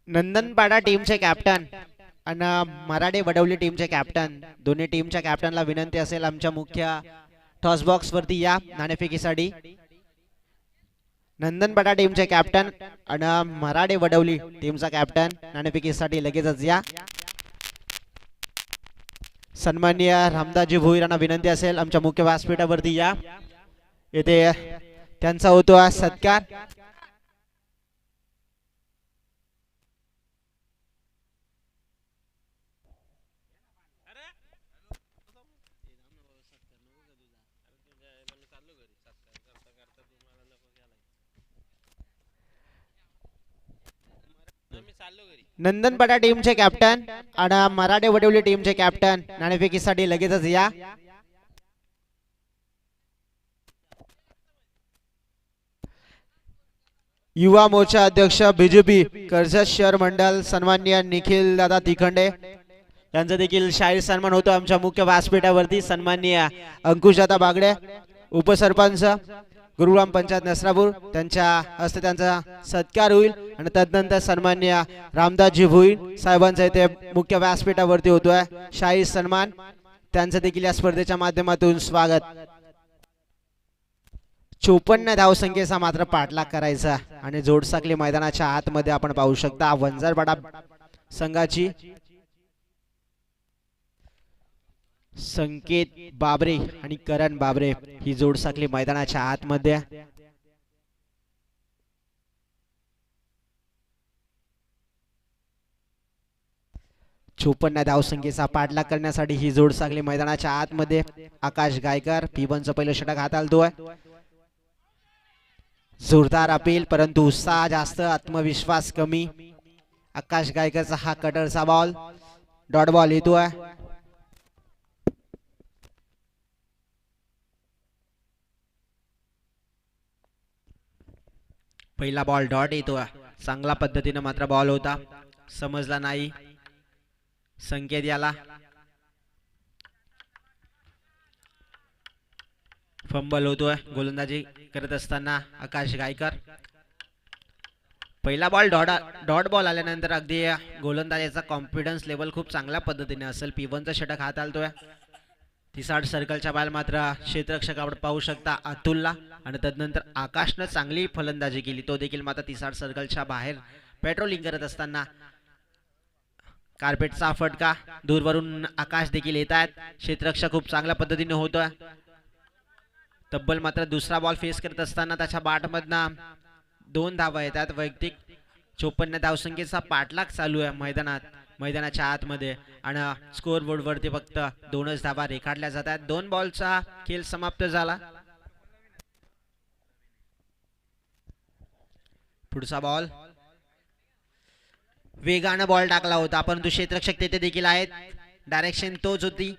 नंदनपाडा टीमचे कॅप्टन आणि मराठे वडवली टीमचे कॅप्टन, दोन्ही टीमच्या कॅप्टनला विनंती असेल आमच्या मुख्य टॉस बॉक्स वरती या नाणेफेकीसाठी. नंदनपाडा टीमचे कॅप्टन आणि मराठे वडवली टीमचा कॅप्टन नाणेफेकीसाठी लगेचच या. सन्माननीय रामदासजी भोईरांना विनंती असेल आमच्या मुख्य व्यासपीठावरती या. येथे त्यांचा होतो सत्कार. नंदनपाडा टीमचे कॅप्टन आणि मराठे वडवली टीमचे कॅप्टन नाणेफेकीसाठी लगेचच या. युवा मोर्चा अध्यक्ष बीजेपी कर्जत शहर मंडळ सन्माननीय निखिल दादा तिखंडे यांचा देखील शाहीर सन्मान होतो आमच्या मुख्य व्यासपीठावरती. सन्माननीय अंकुश दादा बागडे उपसरपंच गुरुग्राम पंचायत नसरापूर त्यांच्या हस्ते त्यांचा सत्कार होईल आणि तदनंतर सन्माननीय रामदासजी भोईर साहेबांचा इथे मुख्य व्यासपीठावरती होतोय शाहीर सन्मान. त्यांचं देखील या स्पर्धेच्या माध्यमातून स्वागत. 54 धावसंख्येचा मात्र पाठलाग करायचा आणि जोडसाखली मैदानाच्या आतमध्ये आपण पाहू शकता वंजारपाडा संघाची संकेत बाबरे आणि करण बाबरे ही जोडसाखली मैदानाच्या आतमध्ये. चोपन्न धावसंख्येचा पाठलाग करण्यासाठी ही जोडसाखली मैदानाच्या आतमध्ये. आकाश गायकर P1चं पहिलं षटक हाताळतोय. जोरदार अपील परंतु उत्साह जास्त, आत्मविश्वास कमी. आकाश गायकरचा हा कटरचा बॉल, डॉट बॉल येतोय. पहिला बॉल डॉट येतोय. चांगला पद्धतीने मात्र बॉल होता, समजला नाही संकेत याला. फंबल होतोय गोलंदाजी करत असताना आकाश गायकर. पहिला बॉल डॉट बॉल आल्यानंतर अगदी गोलंदाजाचा कॉन्फिडन्स लेवल खूप चांगल्या पद्धतीने असेल. P1चं षटक हाताळतोय. 30 सर्कलच्या बाहेर मात्र क्षेत्ररक्षक आपण पाहू शकता अतुलला आणि तदनंतर आकाशनं चांगली फलंदाजी केली, तो देखील मात्र 30 सर्कलच्या बाहेर पेट्रोलिंग करत असताना कार्पेटचा फटका दूरवरून आकाश देखील येत आहेत. क्षेत्ररक्षक खूप चांगल्या पद्धतीने होतोय. तब्बल मात्र दुसरा बॉल फेस करत असताना त्याच्या बॅटमधनं 2 धावा येतात. वैयक्तिक 54 धावसंख्येचा पाठलाग चालू आहे मैदानाच्या आतमध्ये आणि स्कोर बोर्ड वरती फक्त 2च धावा रेखाटल्या जातात. 2 बॉलचा खेळ समाप्त झाला. पुढचा बॉल वेगानं बॉल टाकला होता परंतु क्षेत्ररक्षक तेथे देखील आहेत. डायरेक्शन तोच होती,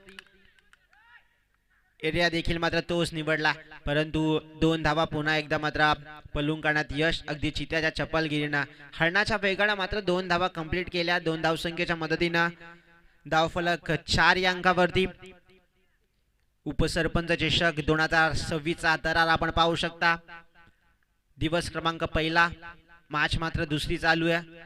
एरिया देखील मात्र तोच निवडला परंतु 2 धावा पुन्हा एकदा मात्र पलून करण्यात यश. अगदी चित्याच्या चपलगिरीनं हरणाच्या वेगानं मात्र 2 धावा कंप्लीट केल्या. 2 धावसंख्येच्या मदतीनं धावफलक 4 या अंकावरती. उपसरपंच चषक 2026चा दरार आपण पाहू शकता. दिवस क्रमांक 1 मॅच मात्र दुसरी चालू आहे.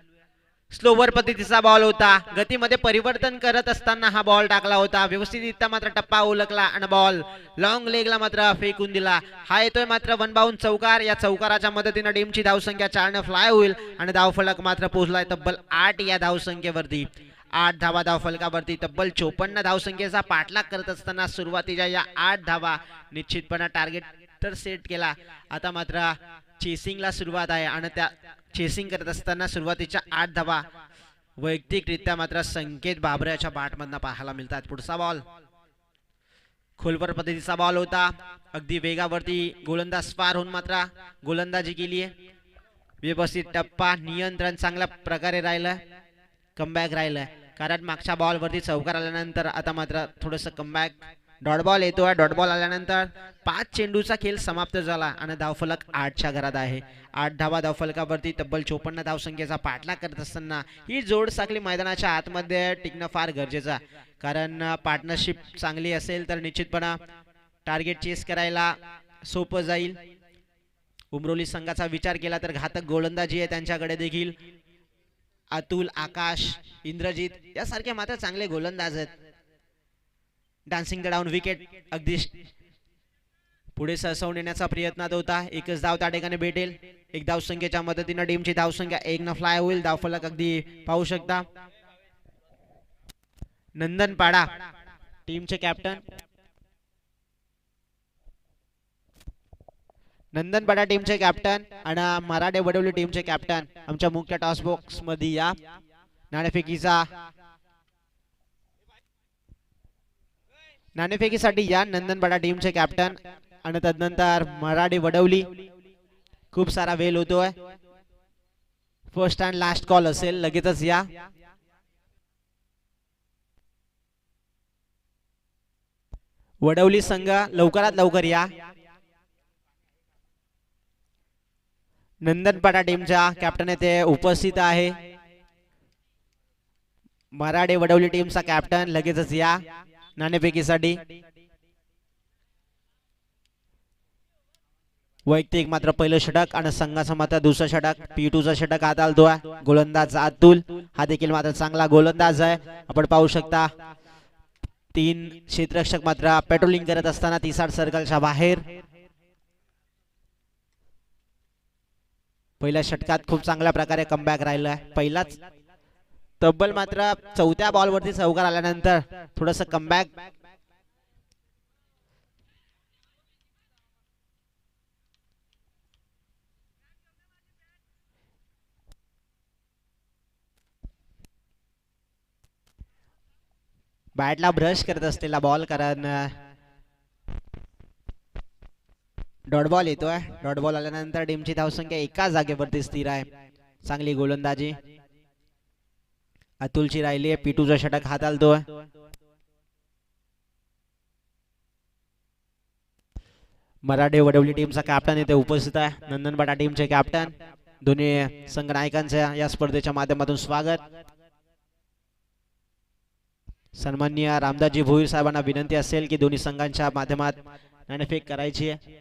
स्लोवर पद्धतीचा बॉल होता, गतीमध्ये परिवर्तन करत असताना हा बॉल टाकला होता. व्यवस्थितरित्या मात्र टप्पा उलकला आणि बॉल लॉंग लेगला मात्र फेकून दिला. हा येतोय मात्र वन बाउंड चौकार. या चौकाराच्या मदतीने टीमची धावसंख्या 4 फ्लाय होईल आणि धावफलक मात्र पोहोचलाय तब्बल 8 या धावसंख्येवरती. 8 धावा धावफलकावरती. तब्बल 54 धावसंख्येचा पाठलाग करत असताना सुरुवातीच्या या 8 धावा निश्चितपणे टार्गेट तर सेट केला. आता मात्र चेसिंगला सुरुवात आहे आणि त्या चेसिंग करत असताना सुरुवातीच्या 8 धावा वैयक्तिकरित्या मात्र संकेत बाबऱ्याच्या बॅटमधनं पाहायला मिळतात. पुढचा बॉल खोलवर पद्धतीचा बॉल होता. अगदी वेगावरती गोलंदाज पार होऊन मात्र गोलंदाजी केली आहे. व्यवस्थित टप्पा नियंत्रण चांगल्या प्रकारे राहिलं. कमबॅक राहिलं कारण मागच्या बॉलवरती चौकार आल्यानंतर आता मात्र थोडंसं कमबॅक. डॉट बॉल येतोय. डॉट बॉल आल्यानंतर 5 चेंडूचा खेळ समाप्त झाला आणि धावफलक 8च्या घरात आहे. 8 धावा धावफलकावरती तब्बल 54 धावसंख्येचा पाठलाग करत असताना ही जोड साखळी मैदानाच्या आतमध्ये टिकणं फार गरजेचं आहे. कारण पार्टनरशिप चांगली असेल तर निश्चितपणे टार्गेट चेस करायला सोपं जाईल. उमरोली संघाचा विचार केला तर घातक गोलंदाजी आहे त्यांच्याकडे देखील. अतुल, आकाश, इंद्रजित यासारखे मात्र चांगले गोलंदाज आहेत. डान्सिंग द डाऊन विकेट अगदी पुढे सरसवून येण्याचा प्रयत्नात होता. एकच धाव त्या ठिकाणी भेटेल. एक धावसंख्येच्या मदतीने टीमची धावसंख्या 1 न फ्लाय होईल. धावफलक अगदी पाहू शकता. नंदनपाडा टीमचे कॅप्टन नंदनपाडा टीमचे कॅप्टन आणि मराठे वडवली टीमचे कॅप्टन आमच्या मुख्य टॉस बॉक्स मध्ये या. नाणेफेकीसाठी या नंदनपाडा टीमचे कॅप्टन आणि तदनंतर मराठे वडवली. खूप सारा वेळ होतोय. फर्स्ट अँड लास्ट कॉल असेल. लगेचच या. वडवली संघ लवकरात लवकर या. नंदनपाडा टीमचा कॅप्टन येथे उपस्थित आहे. मराठे वडवली टीमचा कॅप्टन लगेचच या नाणेफेकीसाठी. वैयक्तिक मात्र पहिलं षटक आणि संघाचा मात्र दुसरं षटक. P2चा षटक हात आलतोय. गोलंदाज अतुल हा देखील मात्र चांगला गोलंदाज आहे. आपण पाहू शकता 3 क्षेत्ररक्षक मात्र पेट्रोलिंग करत असताना 30 सर्कलच्या बाहेर. पहिल्या षटकात खूप चांगल्या प्रकारे कमबॅक राहिला. पहिलाच तब्बल मात्र 4थ्या बॉलवरती चौकार आल्यानंतर थोडंसं कमबॅक. बॅटला ब्रश करत असलेला बॉल कारण डॉट बॉल येतोय. डॉट बॉल आल्यानंतर टीमची धावसंख्या एका जागेवरती स्थिर आहे. चांगली गोलंदाजी अतुलची राहिली आहे. P2चा षटक हात आलतोय. मराठे वडवली टीमचा कॅप्टन येथे उपस्थित आहे. नंदनपाडा टीमचे कॅप्टन. दोन्ही संघ नायकांचे या स्पर्धेच्या माध्यमातून स्वागत. सन्माननीय रामदासजी भोईर साहेबांना विनंती असेल की दोन्ही संघांच्या माध्यमात नाणेफेक करायची आहे.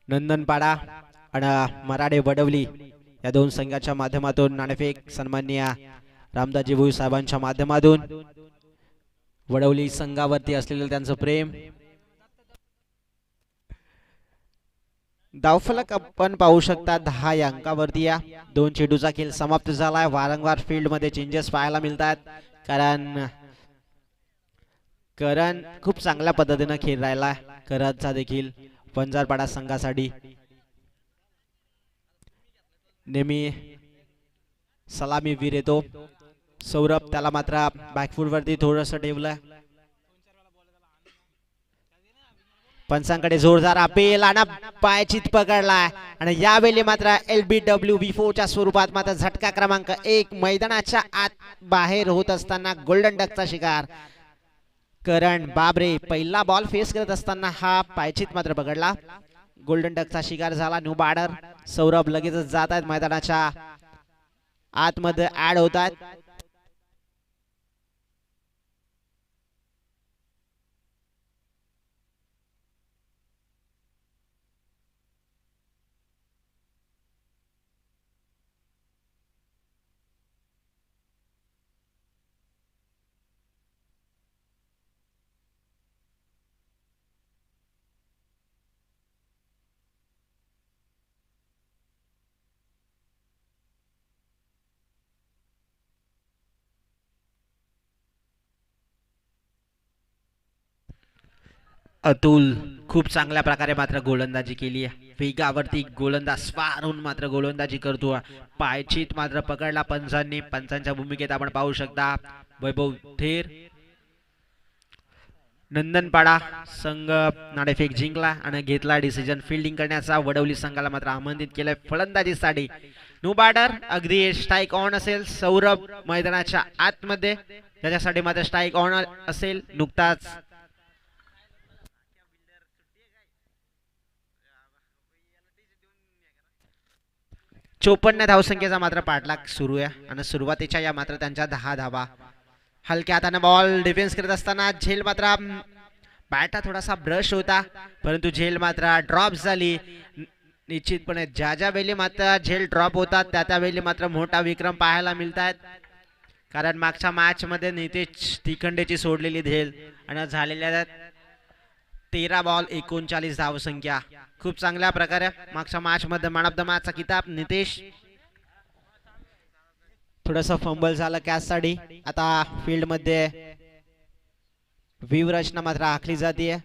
नंदनपाडा आणि मराठे वडवली या दोन संघाच्या माध्यमातून नाणेफेक सन्माननीय रामदासजी भोईर साहेबांच्या माध्यमातून. वडवली संघावरती असलेलं त्यांचं प्रेम. धावफलक आपण पाहू शकता 10 या अंकावरती या. 2 चेंडूचा खेळ समाप्त झालाय. वारंवार फील्ड मध्ये चेंजेस पाहायला मिळतात कारण करण खूप चांगल्या पद्धतीने खेळ राहिला. करणचा देखील वंजारपाडा संघासाठी नेहमी सलामी वीर येतो. सौरभ त्याला मात्र बॅकफूट वरती थोडंसं ठेवलं. पंचांकडे जोरदार अपील आणि पायचीत पकडलाय आणि यावेळी मात्र LBW V4 च्या स्वरूपात मात्र झटका क्रमांक 1 मैदानाच्या आत बाहेर होत असताना गोल्डन डकचा शिकार करण बाबरे. पहिला बॉल फेस करत असताना हा पायचीत मात्र पकडला. गोल्डन डकचा शिकार झाला. New border. सौरभ लगेचच जात आहेत मैदानाच्या आतमध्ये ऍड होत आहेत. अतुल खूप चांगल्या प्रकारे मात्र गोलंदाजी केली आहे. वेगावरती गोलंदाज स्वारून मात्र गोलंदाजी करतो. पायचीत मात्र पकडला पंचांनी. पंचांच्या भूमिकेत आपण पाहू शकता वैभव थेर. नंदनपाडा संघ नाणेफेक जिंकला आणि घेतला डिसिजन फिल्डिंग करण्याचा. वडवली संघाला मात्र आमंत्रित केलं फलंदाजीसाठी. नो बॅटर अगदी स्ट्राईक ऑन असेल. सौरभ मैदानाच्या आतमध्ये त्याच्यासाठी मात्र स्ट्राईक ऑन असेल. नुकताच 54 धावसंख्येचा मात्र पाठलाग सुरू आहे आणि सुरुवातीच्या या मात्र त्यांच्या 10 धावा. हलक्या हाताने बॉल डिफेन्स करत असताना झेल मात्र बॅटा थोडासा ब्रश होता परंतु झेल मात्र ड्रॉप झाली. निश्चितपणे ज्या वेळी मात्र झेल ड्रॉप होतात त्या वेळी मात्र मोठा विक्रम पाहायला मिळतात. कारण मागच्या मॅच मध्ये नितेश तिखंडेची सोडलेली झेल आणि झालेल्या 13 बॉल 39 धावसंख्या. खूप चांगल्या प्रकारे मागच्या मॅच मध्ये मॅन ऑफ द मॅचचा किताब नितेश. थोडंसं फंबल झालं कॅचसाठी. आता फील्ड मध्ये व्ह्यू रचना मात्र आखली जाते.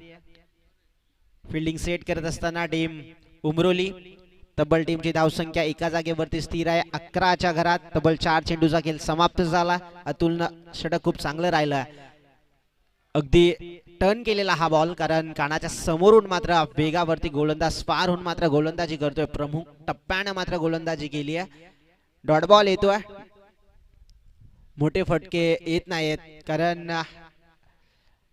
फिल्डिंग सेट करत असताना टीम उमरोली. तब्बल टीमची धावसंख्या एका जागेवरती स्थिर आहे. 11च्या घरात तब्बल 4 चेंडूचा खेळ समाप्त झाला. अतुलनं षटक खूप चांगलं राहिलं. अगदी टर्न केलेला हा बॉल कारण कानाच्या समोरून मात्र वेगावरती गोलंदाज पार होऊन मात्र गोलंदाजी करतोय. प्रमुख टप्प्याने मात्र गोलंदाजी केली आहे. डॉट बॉल येतोय. मोठे फटके येत नाहीत कारण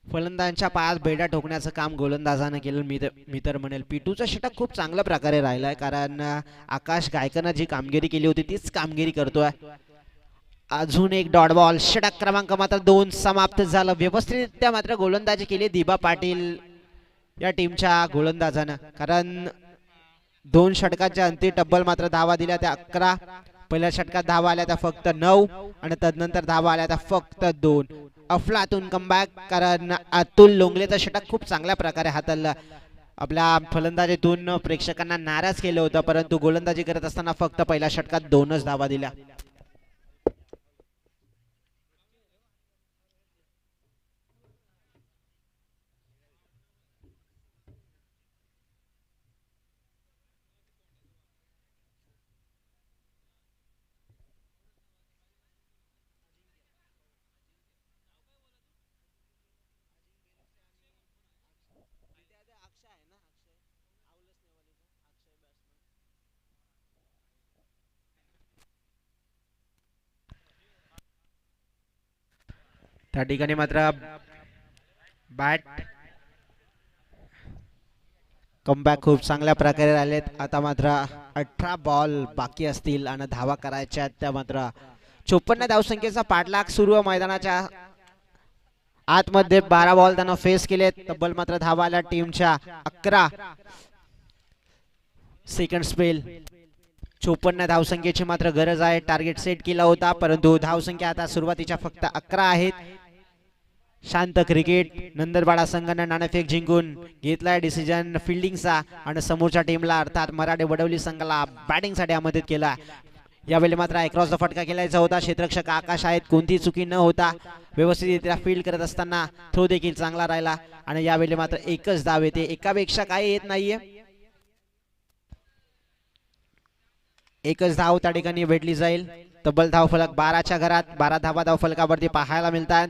फलंदाजांच्या पायात बेडा ठोकण्याचं काम गोलंदाजानं केलं. मी तर म्हणेल पिटूचं षटक खूप चांगल्या प्रकारे राहिलंय कारण आकाश गायकनं जी कामगिरी केली होती तीच कामगिरी करतोय. अजून एक डॉट बॉल. षटक क्रमांक मात्र 2 समाप्त झालं. व्यवस्थितरित्या मात्र गोलंदाजी केली दिबा पाटील या टीमच्या गोलंदाजानं कारण 2 षटकाच्या अंती टब्बल मात्र धावा दिल्या त्या 11. पहिल्या षटकात धावा आल्या त्या फक्त 9 आणि तदनंतर धावा आल्या त्या फक्त 2. अफलातून कमबॅक कारण अतुल लोंगलेचं षटक खूप चांगल्या प्रकारे हाताळलं. आपल्या फलंदाजीतून प्रेक्षकांना नाराज केलं होतं परंतु गोलंदाजी करत असताना फक्त पहिल्या षटकात 2च धावा दिल्या. त्या ठिकाणी मात्र बॅट कमबॅक खूप चांगल्या प्रकारे राहिलेत. आता मात्र 18 बॉल बाकी असतील आणि धावा करायच्या त्या मात्र 54 धावसंख्येचा पाठलाग सुरू आहे. मैदानाच्या आतमध्ये 12 बॉल त्यांना फेस केलेत. तब्बल मात्र धावा आल्या टीमच्या 11. सेकंड स्पेल 54 धावसंख्येची मात्र गरज आहे. टार्गेट सेट केला होता परंतु धावसंख्या आता सुरुवातीच्या फक्त 11 आहेत. शांत क्रिकेट. नंदनपाडा संघानं नाणेफेक जिंकून घेतलाय डिसिजन फिल्डिंगचा आणि समोरच्या टीमला अर्थात मराठे वडवली संघाला बॅटिंगसाठी आमंत्रित केला. यावेळी मात्र अक्रॉस द फटका केलायचा होता. क्षेत्ररक्षक आकाश आहेत. कोणती चुकी न होता व्यवस्थितरित्या फील्ड करत असताना थ्रो देखील चांगला राहिला आणि यावेळी मात्र एकच धाव येते. एकापेक्षा काही येत नाहीये. एकच धाव त्या ठिकाणी भेटली जाईल. तब्बल धाव फलक 12च्या घरात 12 धावा धाव फलकावरती पाहायला मिळतात.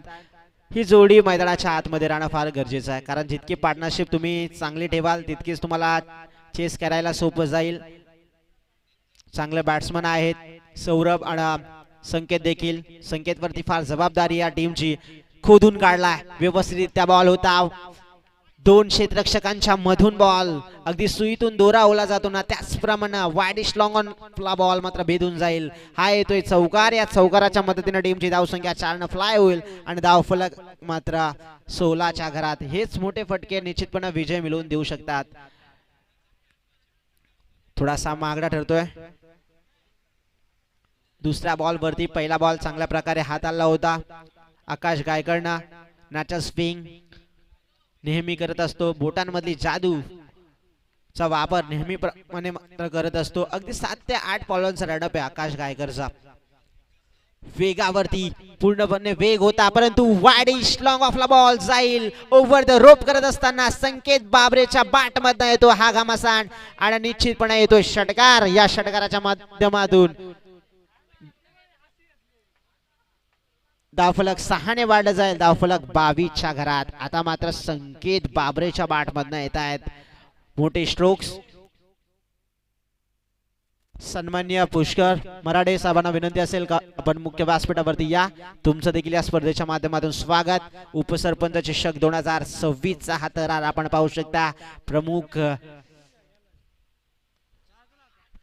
ही जोडी मैदानाच्या आतमध्ये राहणं फार गरजेचं आहे कारण जितकी पार्टनरशिप तुम्ही चांगली ठेवाल तितकीच तुम्हाला चेस करायला सोपं जाईल. चांगले बॅट्समन आहेत सौरभ आणि संकेत देखील. संकेतवरती फार जबाबदारी या टीमची. खोदून काढलाय व्यवस्थितरित्या बॉल होता. 2 क्षेत्ररक्षकांच्या मधून बॉल अगदी सुईतून दोरा ओला जातो ना त्याचप्रमाणे वाईडिश लॉंग ऑन बॉल मात्र भेदून जाईल. हा येतोय चौकार. या चौकाराच्या मदतीने टीमची धावसंख्या 4 ने फ्लाय होईल आणि धावफलक मात्र 16च्या घरात. हेच मोठे फटके निश्चितपणे विजय मिळवून देऊ शकतात. थोडासा महागडा ठरतोय. दुसऱ्या बॉल वरती पहिला बॉल चांगल्या प्रकारे हाताळला होता. आकाश गायकरनं नॅचरल स्विंग नेहमी करत असतो. बोटांमधली जादू चा वापर नेहमीप्रमाणे करत असतो. अगदी 7 ते 8 बॉलांचा रनअप आहे आकाश गायकरचा. वेगावरती पूर्णपणे वेग होता, परंतु वाईडिश लॉंग ऑफला बॉल जाईल ओव्हर द रोप करत असताना संकेत बाबरेच्या बाट मधनं येतो हा घमासान आणि निश्चितपणे येतो षटकार. या षटकाराच्या माध्यमातून धावफलक 6 ने वाढलं जाईल. धावफलक 22च्या घरात. आता मात्र संकेत बाबरेच्या बाट मधनं येत आहेत मोठे स्ट्रोक्स. सन्मान्य पुष्कर मराठे साहेबांना विनंती असेल का आपण मुख्य व्यासपीठावरती या. तुमचं देखील या स्पर्धेच्या माध्यमातून स्वागत. उपसरपंच चषक 2026 चा हा थरार आपण पाहू शकता. प्रमुख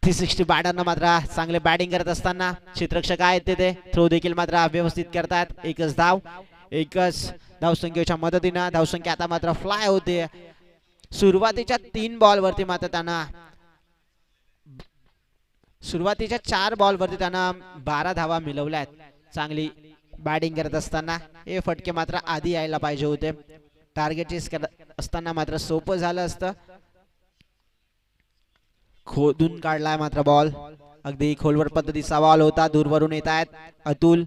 360 बॅटरनं मात्र चांगले बॅटिंग करत असताना क्षेत्ररक्षक आहेत तिथे थ्रो देखील मात्र व्यवस्थित करतात. एकच धावसंख्येच्या मदतीनं धावसंख्या आता मात्र फ्लाय होते. सुरुवातीच्या 3 बॉलवरती मात्र त्यांना सुरुवातीच्या 4 बॉलवरती त्यांना 12 धावा मिळवल्यात. चांगली बॅटिंग करत असताना हे फटके मात्र आधी यायला पाहिजे होते. टार्गेट चेस करत असताना मात्र सोपं झालं असतं. खोदून काढलाय मात्र बॉल. अगदी खोलवर पद्धतीचा बॉल होता. दूरवरून येत आहेत अतुल.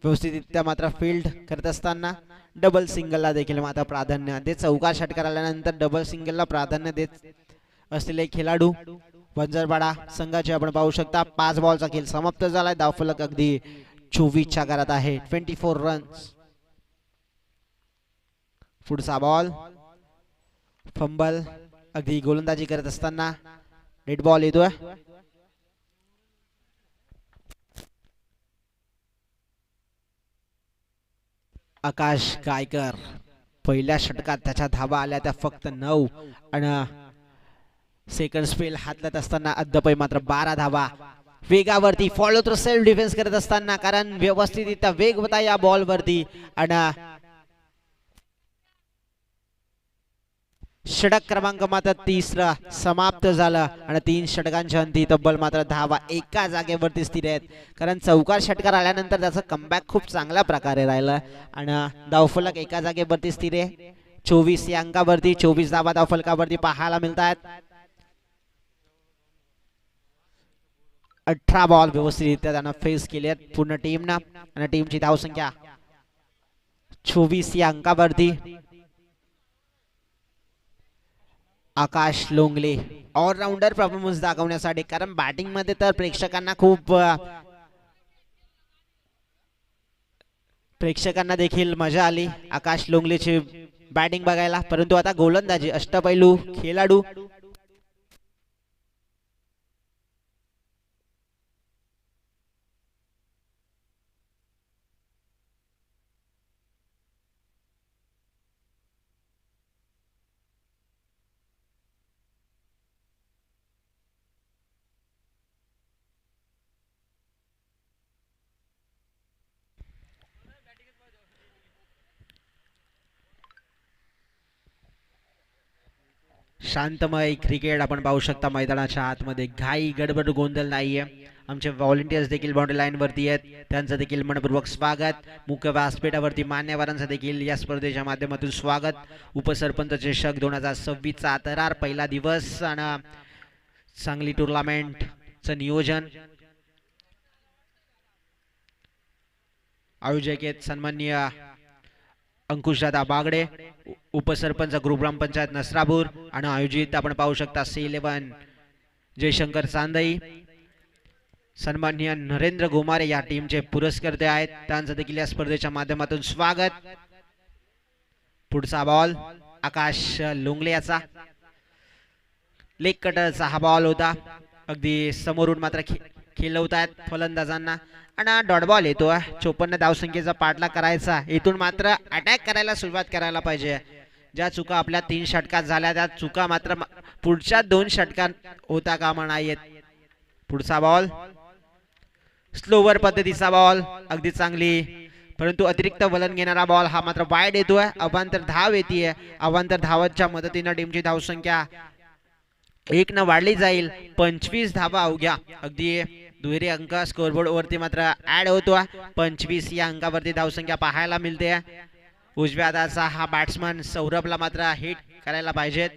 व्यवस्थितरित्या मात्र फील्ड करत असताना डबल सिंगलला देखील मात्र प्राधान्य देत. चौकार षटकार आल्यानंतर डबल सिंगलला प्राधान्य देत असलेले खेळाडू वंजरपाडा संघाचे आपण पाहू शकता. 5 बॉलचा खेळ समाप्त झालाय. धावफलक अगदी 24च्या घरात आहे. 24 रन्स. पुढचा बॉल फंबल. अगदी गोलंदाजी करत असताना रेड बॉल येतोय. आकाश गायकर पहिल्या षटकात त्याच्या धावा आल्या त्या फक्त 9 आणि सेकंड स्पेल हातलत असताना अद्यापही मात्र 12 धावा. वेगावरती फॉलो थ्रू सेल्फ डिफेन्स करत असताना कारण व्यवस्थितरित्या वेग होता या बॉल वरती आणि षटक क्रमांक मात्र 30 समाप्त झाला आणि 3 षटकांच्या अंती तब्बल मात्र धावा एका जागेवरती स्थिर आहेत. कारण चौकार षटकार आल्यानंतर त्याचा कमबॅक खूप चांगल्या प्रकारे राहिला आणि धावफलक एका जागेवरती स्थिर आहे. 24 या अंकावरती 24 धावा धावफलकावरती पाहायला मिळत आहेत. 18 बॉल व्यवस्थितरित्या त्यांना फेस केले पूर्ण टीमना आणि टीमची धावसंख्या 24 या अंकावरती. आकाश लोंगले ऑलराऊंडर परफॉर्मन्स दाखवण्यासाठी कारण बॅटिंग मध्ये तर प्रेक्षकांना देखील मजा आली आकाश लोंगलेची बॅटिंग बघायला. परंतु आता गोलंदाजी अष्टपैलू खेळाडू शांतमय क्रिकेट आपण पाहू शकता. मैदानाच्या आतमध्ये घाई गडबड गोंधळ नाहीये. आमचे व्हॉलंटियर्स देखील बाउंड्री लाईन वरती आहेत. त्यांचं देखील मनपूर्वक स्वागत. मुख्य व्यासपीठावरती मान्यवरांचं देखील या स्पर्धेच्या माध्यमातून स्वागत. उपसरपंच चषक 2026 चा थरार पहिला दिवस आणि चांगली टुर्नामेंटचं नियोजन. आयोजक आहेत सन्माननीय अंकुशदादा बागडे, उपसरपंच ग्रुप ग्रामपंचायत नसरापूर आणि आयोजित आपण पाहू शकता C11 जयशंकर चांदई. सन्माननीय नरेंद्र गोमारे या टीमचे पुरस्कर्ते आहेत. त्यांचं देखील या स्पर्धेच्या माध्यमातून स्वागत. पुढचा बॉल आकाश लोंगले याचा लेग कटरचा हा बॉल होता. अगदी समोरून मात्र खेळवतात फलंदाजांना आणि डॉट बॉल येतो. 54 धावसंख्येचा पाठलाग करायचा. इथून मात्र अटॅक करायला सुरुवात करायला पाहिजे. ज्या चुका आपल्या 3 षटकात झाल्या त्या चुका मात्र पुढच्या 2 षटकात होता कामा नाहीत. पुढचा बॉल स्लोवर पद्धतीचा बॉल अगदी चांगली परंतु अतिरिक्त वलन घेणारा बॉल हा मात्र वाईड येतोय. अवांतर धाव येते. अवांतर धावांच्या मदतीने टीमची धावसंख्या 1 न वाढली जाईल. 25 धावा अवघ्या अगदी दुहेरी अंक स्कोरबोर्ड वरती मात्र ऍड होतो. 25 या अंकावरती धावसंख्या पाहायला मिळते. उजव्या हाताचा हा बॅट्समन सौरभला मात्र हिट करायला पाहिजेत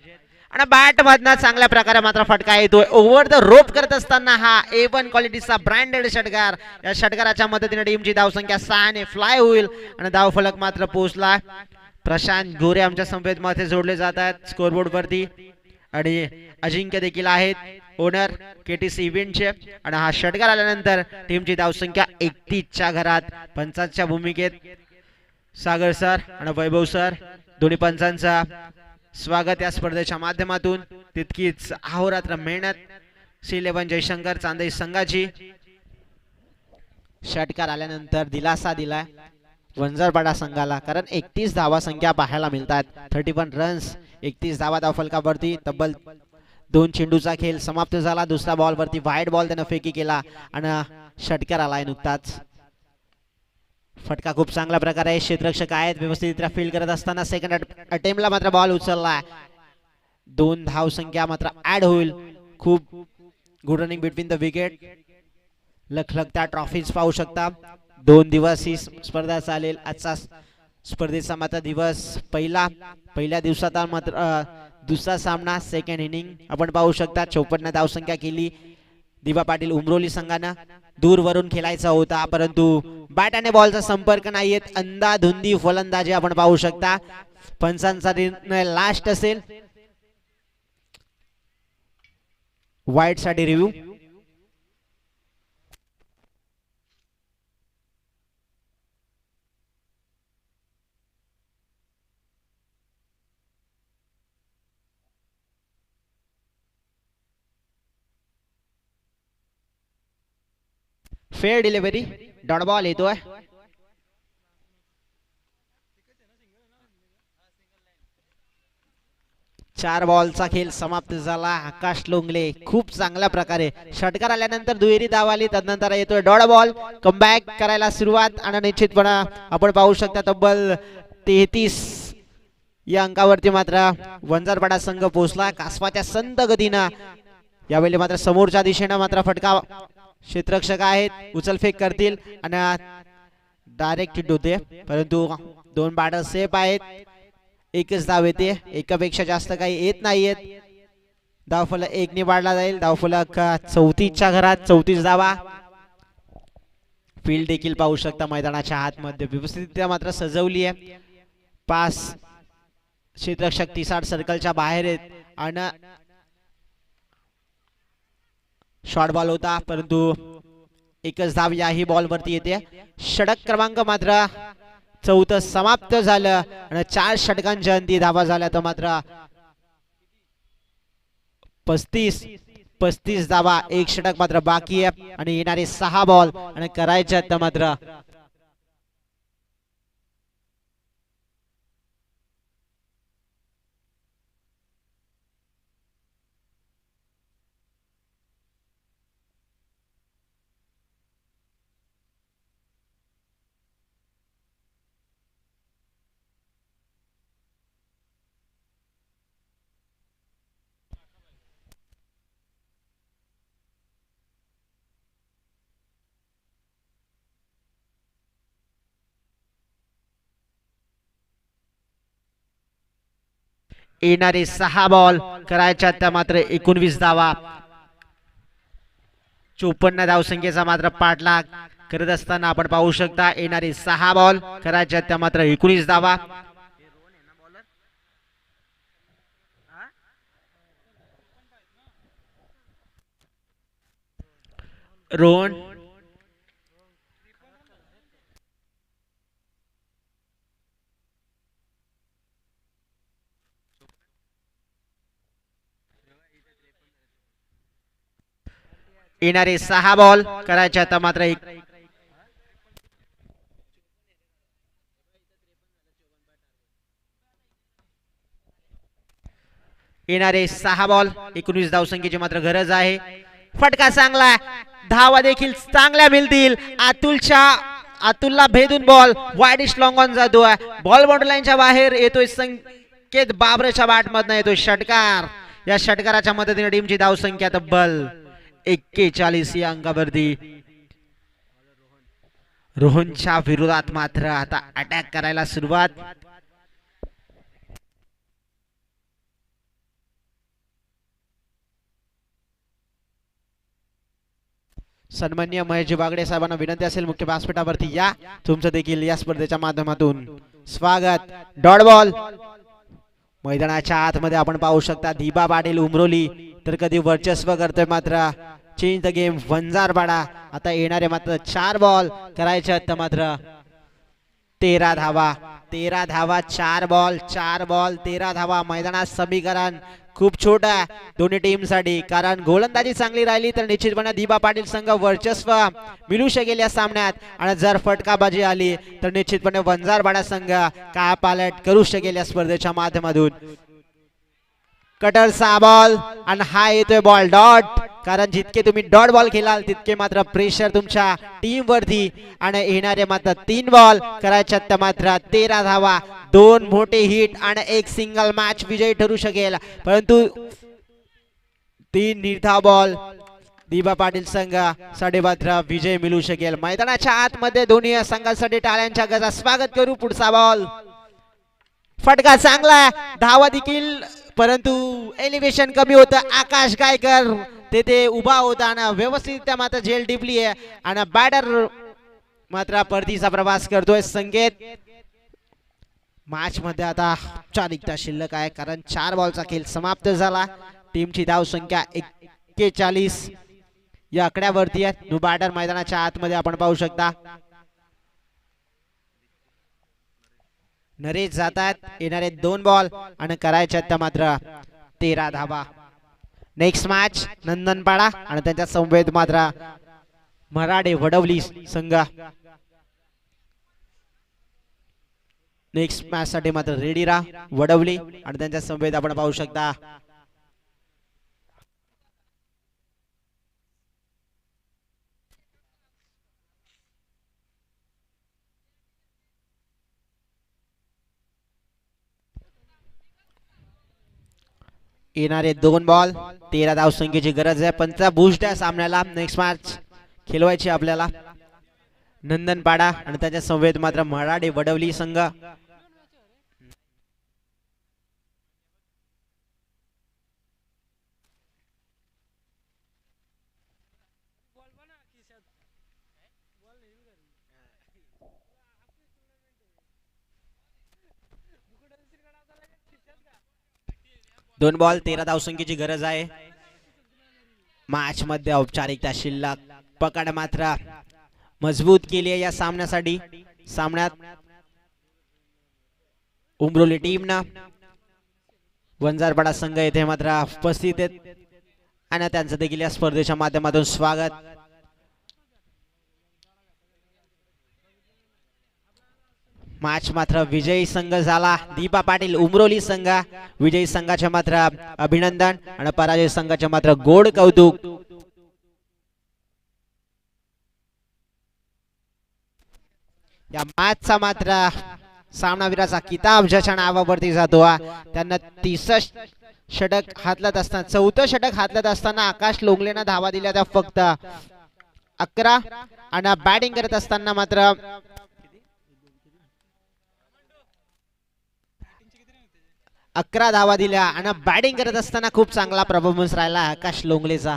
आणि बॅट मधनं चांगल्या प्रकारे मात्र फटका येतोय ओव्हर द रोप करत असताना हा A1 क्वालिटीचा ब्रँडेड षटकार. या षटकाराच्या मदतीने टीमची धावसंख्या 6 ने फ्लाय होईल आणि धावफलक मात्र पोहोचला. प्रशांत गोरे आमच्या समवेत मध्ये जोडले जात आहेत स्कोरबोर्ड वरती आणि अजिंक्य देखील आहेत ओनर KTC इव्हेंटचे. आणि हा षटकार आल्यानंतर टीमची धावसंख्या 31 च्या घरात. पंचांच्या भूमिकेत सागर सर आणि वैभव सर दोन्ही पंचांचा स्वागत या स्पर्धेच्या माध्यमातून. तितकीच अहोरात्र मेहनत C11 जयशंकर चांदई संघाची. षटकार आल्यानंतर दिलासा दिलाय वंजारपाडा संघाला कारण 31 धावा संख्या पाहायला मिळतात. 31 रन्स 31 धावा धावफलकावरती. तब्बल 2 चेंडूचा खेळ समाप्त झाला. दुसऱ्या बॉल वरती वाईड बॉल त्यानं फेकी केला आणि षटकार आलाय नुकताच. फटका खूप चांगल्या प्रकारे क्षेत्ररक्षक आहेत व्यवस्थितरित्या फील्ड करत असताना सेकंड अटेम्प्टला मात्र बॉल उचलला. 2 धाव संख्या मात्र ऍड होईल. खूप good running between the wicket. लखलखत्या ट्रॉफीज पाहू शकता. 2 दिवस ही स्पर्धा चालेल. आजचा स्पर्धेचा मात्र दिवस पहिल्या दिवसाचा मात्र दुसरा सामना सेकंड इनिंग आपण पाहू शकता. 54 धावसंख्या केली दिवा पाटील उमरोली संघानं. दूरवरून खेळायचा होता परंतु बॅट आणि बॉलचा संपर्क नाहीयेत. अंधाधुंदी फलंदाजी आपण पाहू शकता. पंचांचा निर्णय लास्ट असेल. वाईड साठी review. Fair delivery dot ball येतोय. चार बॉलचा खेळ समाप्त झाला. आकाश लोंगले खूप चांगल्या प्रकारे षटकार आल्यानंतर दुहेरी धाव आली. तदनंतर येतोय डॉट बॉल. कमबॅक करायला सुरुवात आणि निश्चितपणे आपण पाहू शकता तब्बल 33 या अंकावरती मात्र वंजारपाडा संघ पोहोचला कासवाच्या संत गतीनं. यावेळी मात्र समोरच्या दिशेनं मात्र फटका क्षेत्ररक्षक आहेत उचलफेक करतील आणि डायरेक्ट हिट होते परंतु 2 बॅटर सेफ आहेत. एकच धाव येते. एकापेक्षा जास्त काही येत नाहीयेत. धावफलक 1 ने वाढला जाईल. धावफलक 34 च्या घरात. 34 धावा. फील्ड देखील पाहू शकता मैदानाच्या आतमध्ये व्यवस्थितरित्या मात्र सजवली आहे. 5 क्षेत्ररक्षक 30 सर्कलच्या बाहेर आहेत आणि शॉर्ट बॉल होता परंतु एकच धाव याही बॉल वरती येते. षटक क्रमांक मात्र 4 समाप्त झालं आणि 4 षटकांच्या अंती धावा झाल्या तर मात्र 35 धावा. 1 षटक मात्र बाकी आहे आणि येणारे 6 बॉल आणि करायचे तर मात्र येणारे 6 बॉल करायच्या त्या मात्र 19 धावा. 54 धावसंख्येचा मात्र पाठलाग करत असताना आपण पाहू शकता. येणारे 6 बॉल करायच्या त्या मात्र 19 धावा. रोहन येणारे 6 बॉल करायच्या आता मात्र येणारे 6 बॉल 19 धावसंख्येची मात्र गरज आहे. फटका चांगला. धावा देखील चांगल्या मिळतील. अतुलला भेदून बॉल वाईडिश लॉंग ऑन जातोय. बॉल बाउंड्री लाईनच्या बाहेर येतोय. संकेत बाबरेच्या बॅट मधनं येतोय षटकार. या षटकाराच्या मदतीने टीमची धावसंख्या तब्बल 41 या अंकावरती. रोहनच्या विरोधात मात्र आता अटॅक करायला सुरुवात. सन्माननीय महेशजी बागडे साहेबांना विनंती असेल मुख्य व्यासपीठावरती या, तुमचं देखील या स्पर्धेच्या माध्यमातून स्वागत. डॉट बॉल मैदानाच्या आतमध्ये आपण पाहू शकता दिबा पाटील उमरोली तर कधी वर्चस्व करतोय मात्र चेंज द गेम वंजारपाडा. आता येणारे मात्र 4 बॉल करायचे आहेत मात्र 13 धावा. 13 धावा 4 बॉल 13 धावा. मैदानात समीकरण खूप छोट आहे दोन्ही टीम साठी, कारण गोलंदाजी चांगली राहिली तर निश्चितपणे दिबा पाटील संघ वर्चस्व मिळू शकेल या सामन्यात, आणि जर फटकाबाजी आली तर निश्चितपणे वंजारपाडा संघ काय पालट करू शकेल या स्पर्धेच्या माध्यमातून. कटरचा बॉल आणि हा येतोय बॉल डॉट, कारण जितके तुम्ही डॉट बॉल खेळाल तितके मात्र प्रेशर तुमच्या टीम वरती, आणि येणारे मात्र 3 बॉल करायच्यात मात्र 13 धावा. 2 मोठे हिट आणि 1 सिंगल मॅच विजयी ठरू शकेल, परंतु 3 निर्धाव बॉल दिबा पाटील संघ साठी मात्र विजय मिळू शकेल. मैदानाच्या आतमध्ये दोन्ही संघांसाठी टाळ्यांच्या गजा. स्वागत करू. पुढचा बॉल फटका चांगला, धावा देखील, परंतु एलिव्हेशन कमी होतं. आकाश गायकर तेथे उभा होता आणि व्यवस्थित मात्र झेल टिपली आहे, आणि बॅटर मात्र परतीचा प्रवास करतोय. संकेत मॅच मध्ये आता औपचारिकता शिल्लक आहे, कारण 4 बॉलचा खेळ समाप्त झाला. टीमची धाव संख्या 41 या आकड्यावरती आहे. नो बॅटर मैदानाच्या आतमध्ये आपण पाहू शकता. नरेश जातात. येणारे 2 बॉल आणि करायचे मात्र 13 धावा. नेक्स्ट मॅच नंदनपाडा आणि त्यांच्या समवेत मात्र मराठे वडवली संघ. नेक्स्ट मॅच साठी मात्र रेडी राहा. वडवली आणि त्यांच्या समवेत आपण पाहू शकता येणारे 2 बॉल 13 धाव संख्येची गरज आहे. पंचा बूस्ट आहे सामन्याला. नेक्स्ट मॅच खेळवायची आपल्याला. नंदनपाडा आणि त्याच्या समवेत मात्र मराठे वडवली संघ. दोन बॉल 13 धावसंख्येची गरज आहे. मॅच मध्ये औपचारिकता शिल्लक. पकड मात्र मजबूत केली आहे या सामन्यासाठी. सामन्यात उमरोली टीम ना वंजारपाडा संघ येथे मात्र उपस्थित आहेत आणि त्यांचं देखील या स्पर्धेच्या माध्यमातून स्वागत. मॅच मात्र विजयी संघ झाला दीपा पाटील उमरोली संघ. विजयी संघाचे मात्र अभिनंदन आणि पराजय संघाचे मात्र गोड कौतुक. या मॅचचा मात्र सामनावीराचा किताब ज्याच्या नावावरती जातो त्यांना 30 षटक हातलात असताना 4थं षटक हातलात असताना आकाश लोंगलेनं धावा दिल्या त्या फक्त 11 आणि बॅटिंग करत असताना मात्र 11 धावा दिल्या आणि बॅटिंग करत असताना खूप चांगला परफॉर्मन्स राहिला आकाश लोंगलेचा.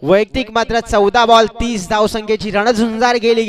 वैयक्तिक मात्र 14 बॉल 30 धावसंख्येची रणझुंजार गेली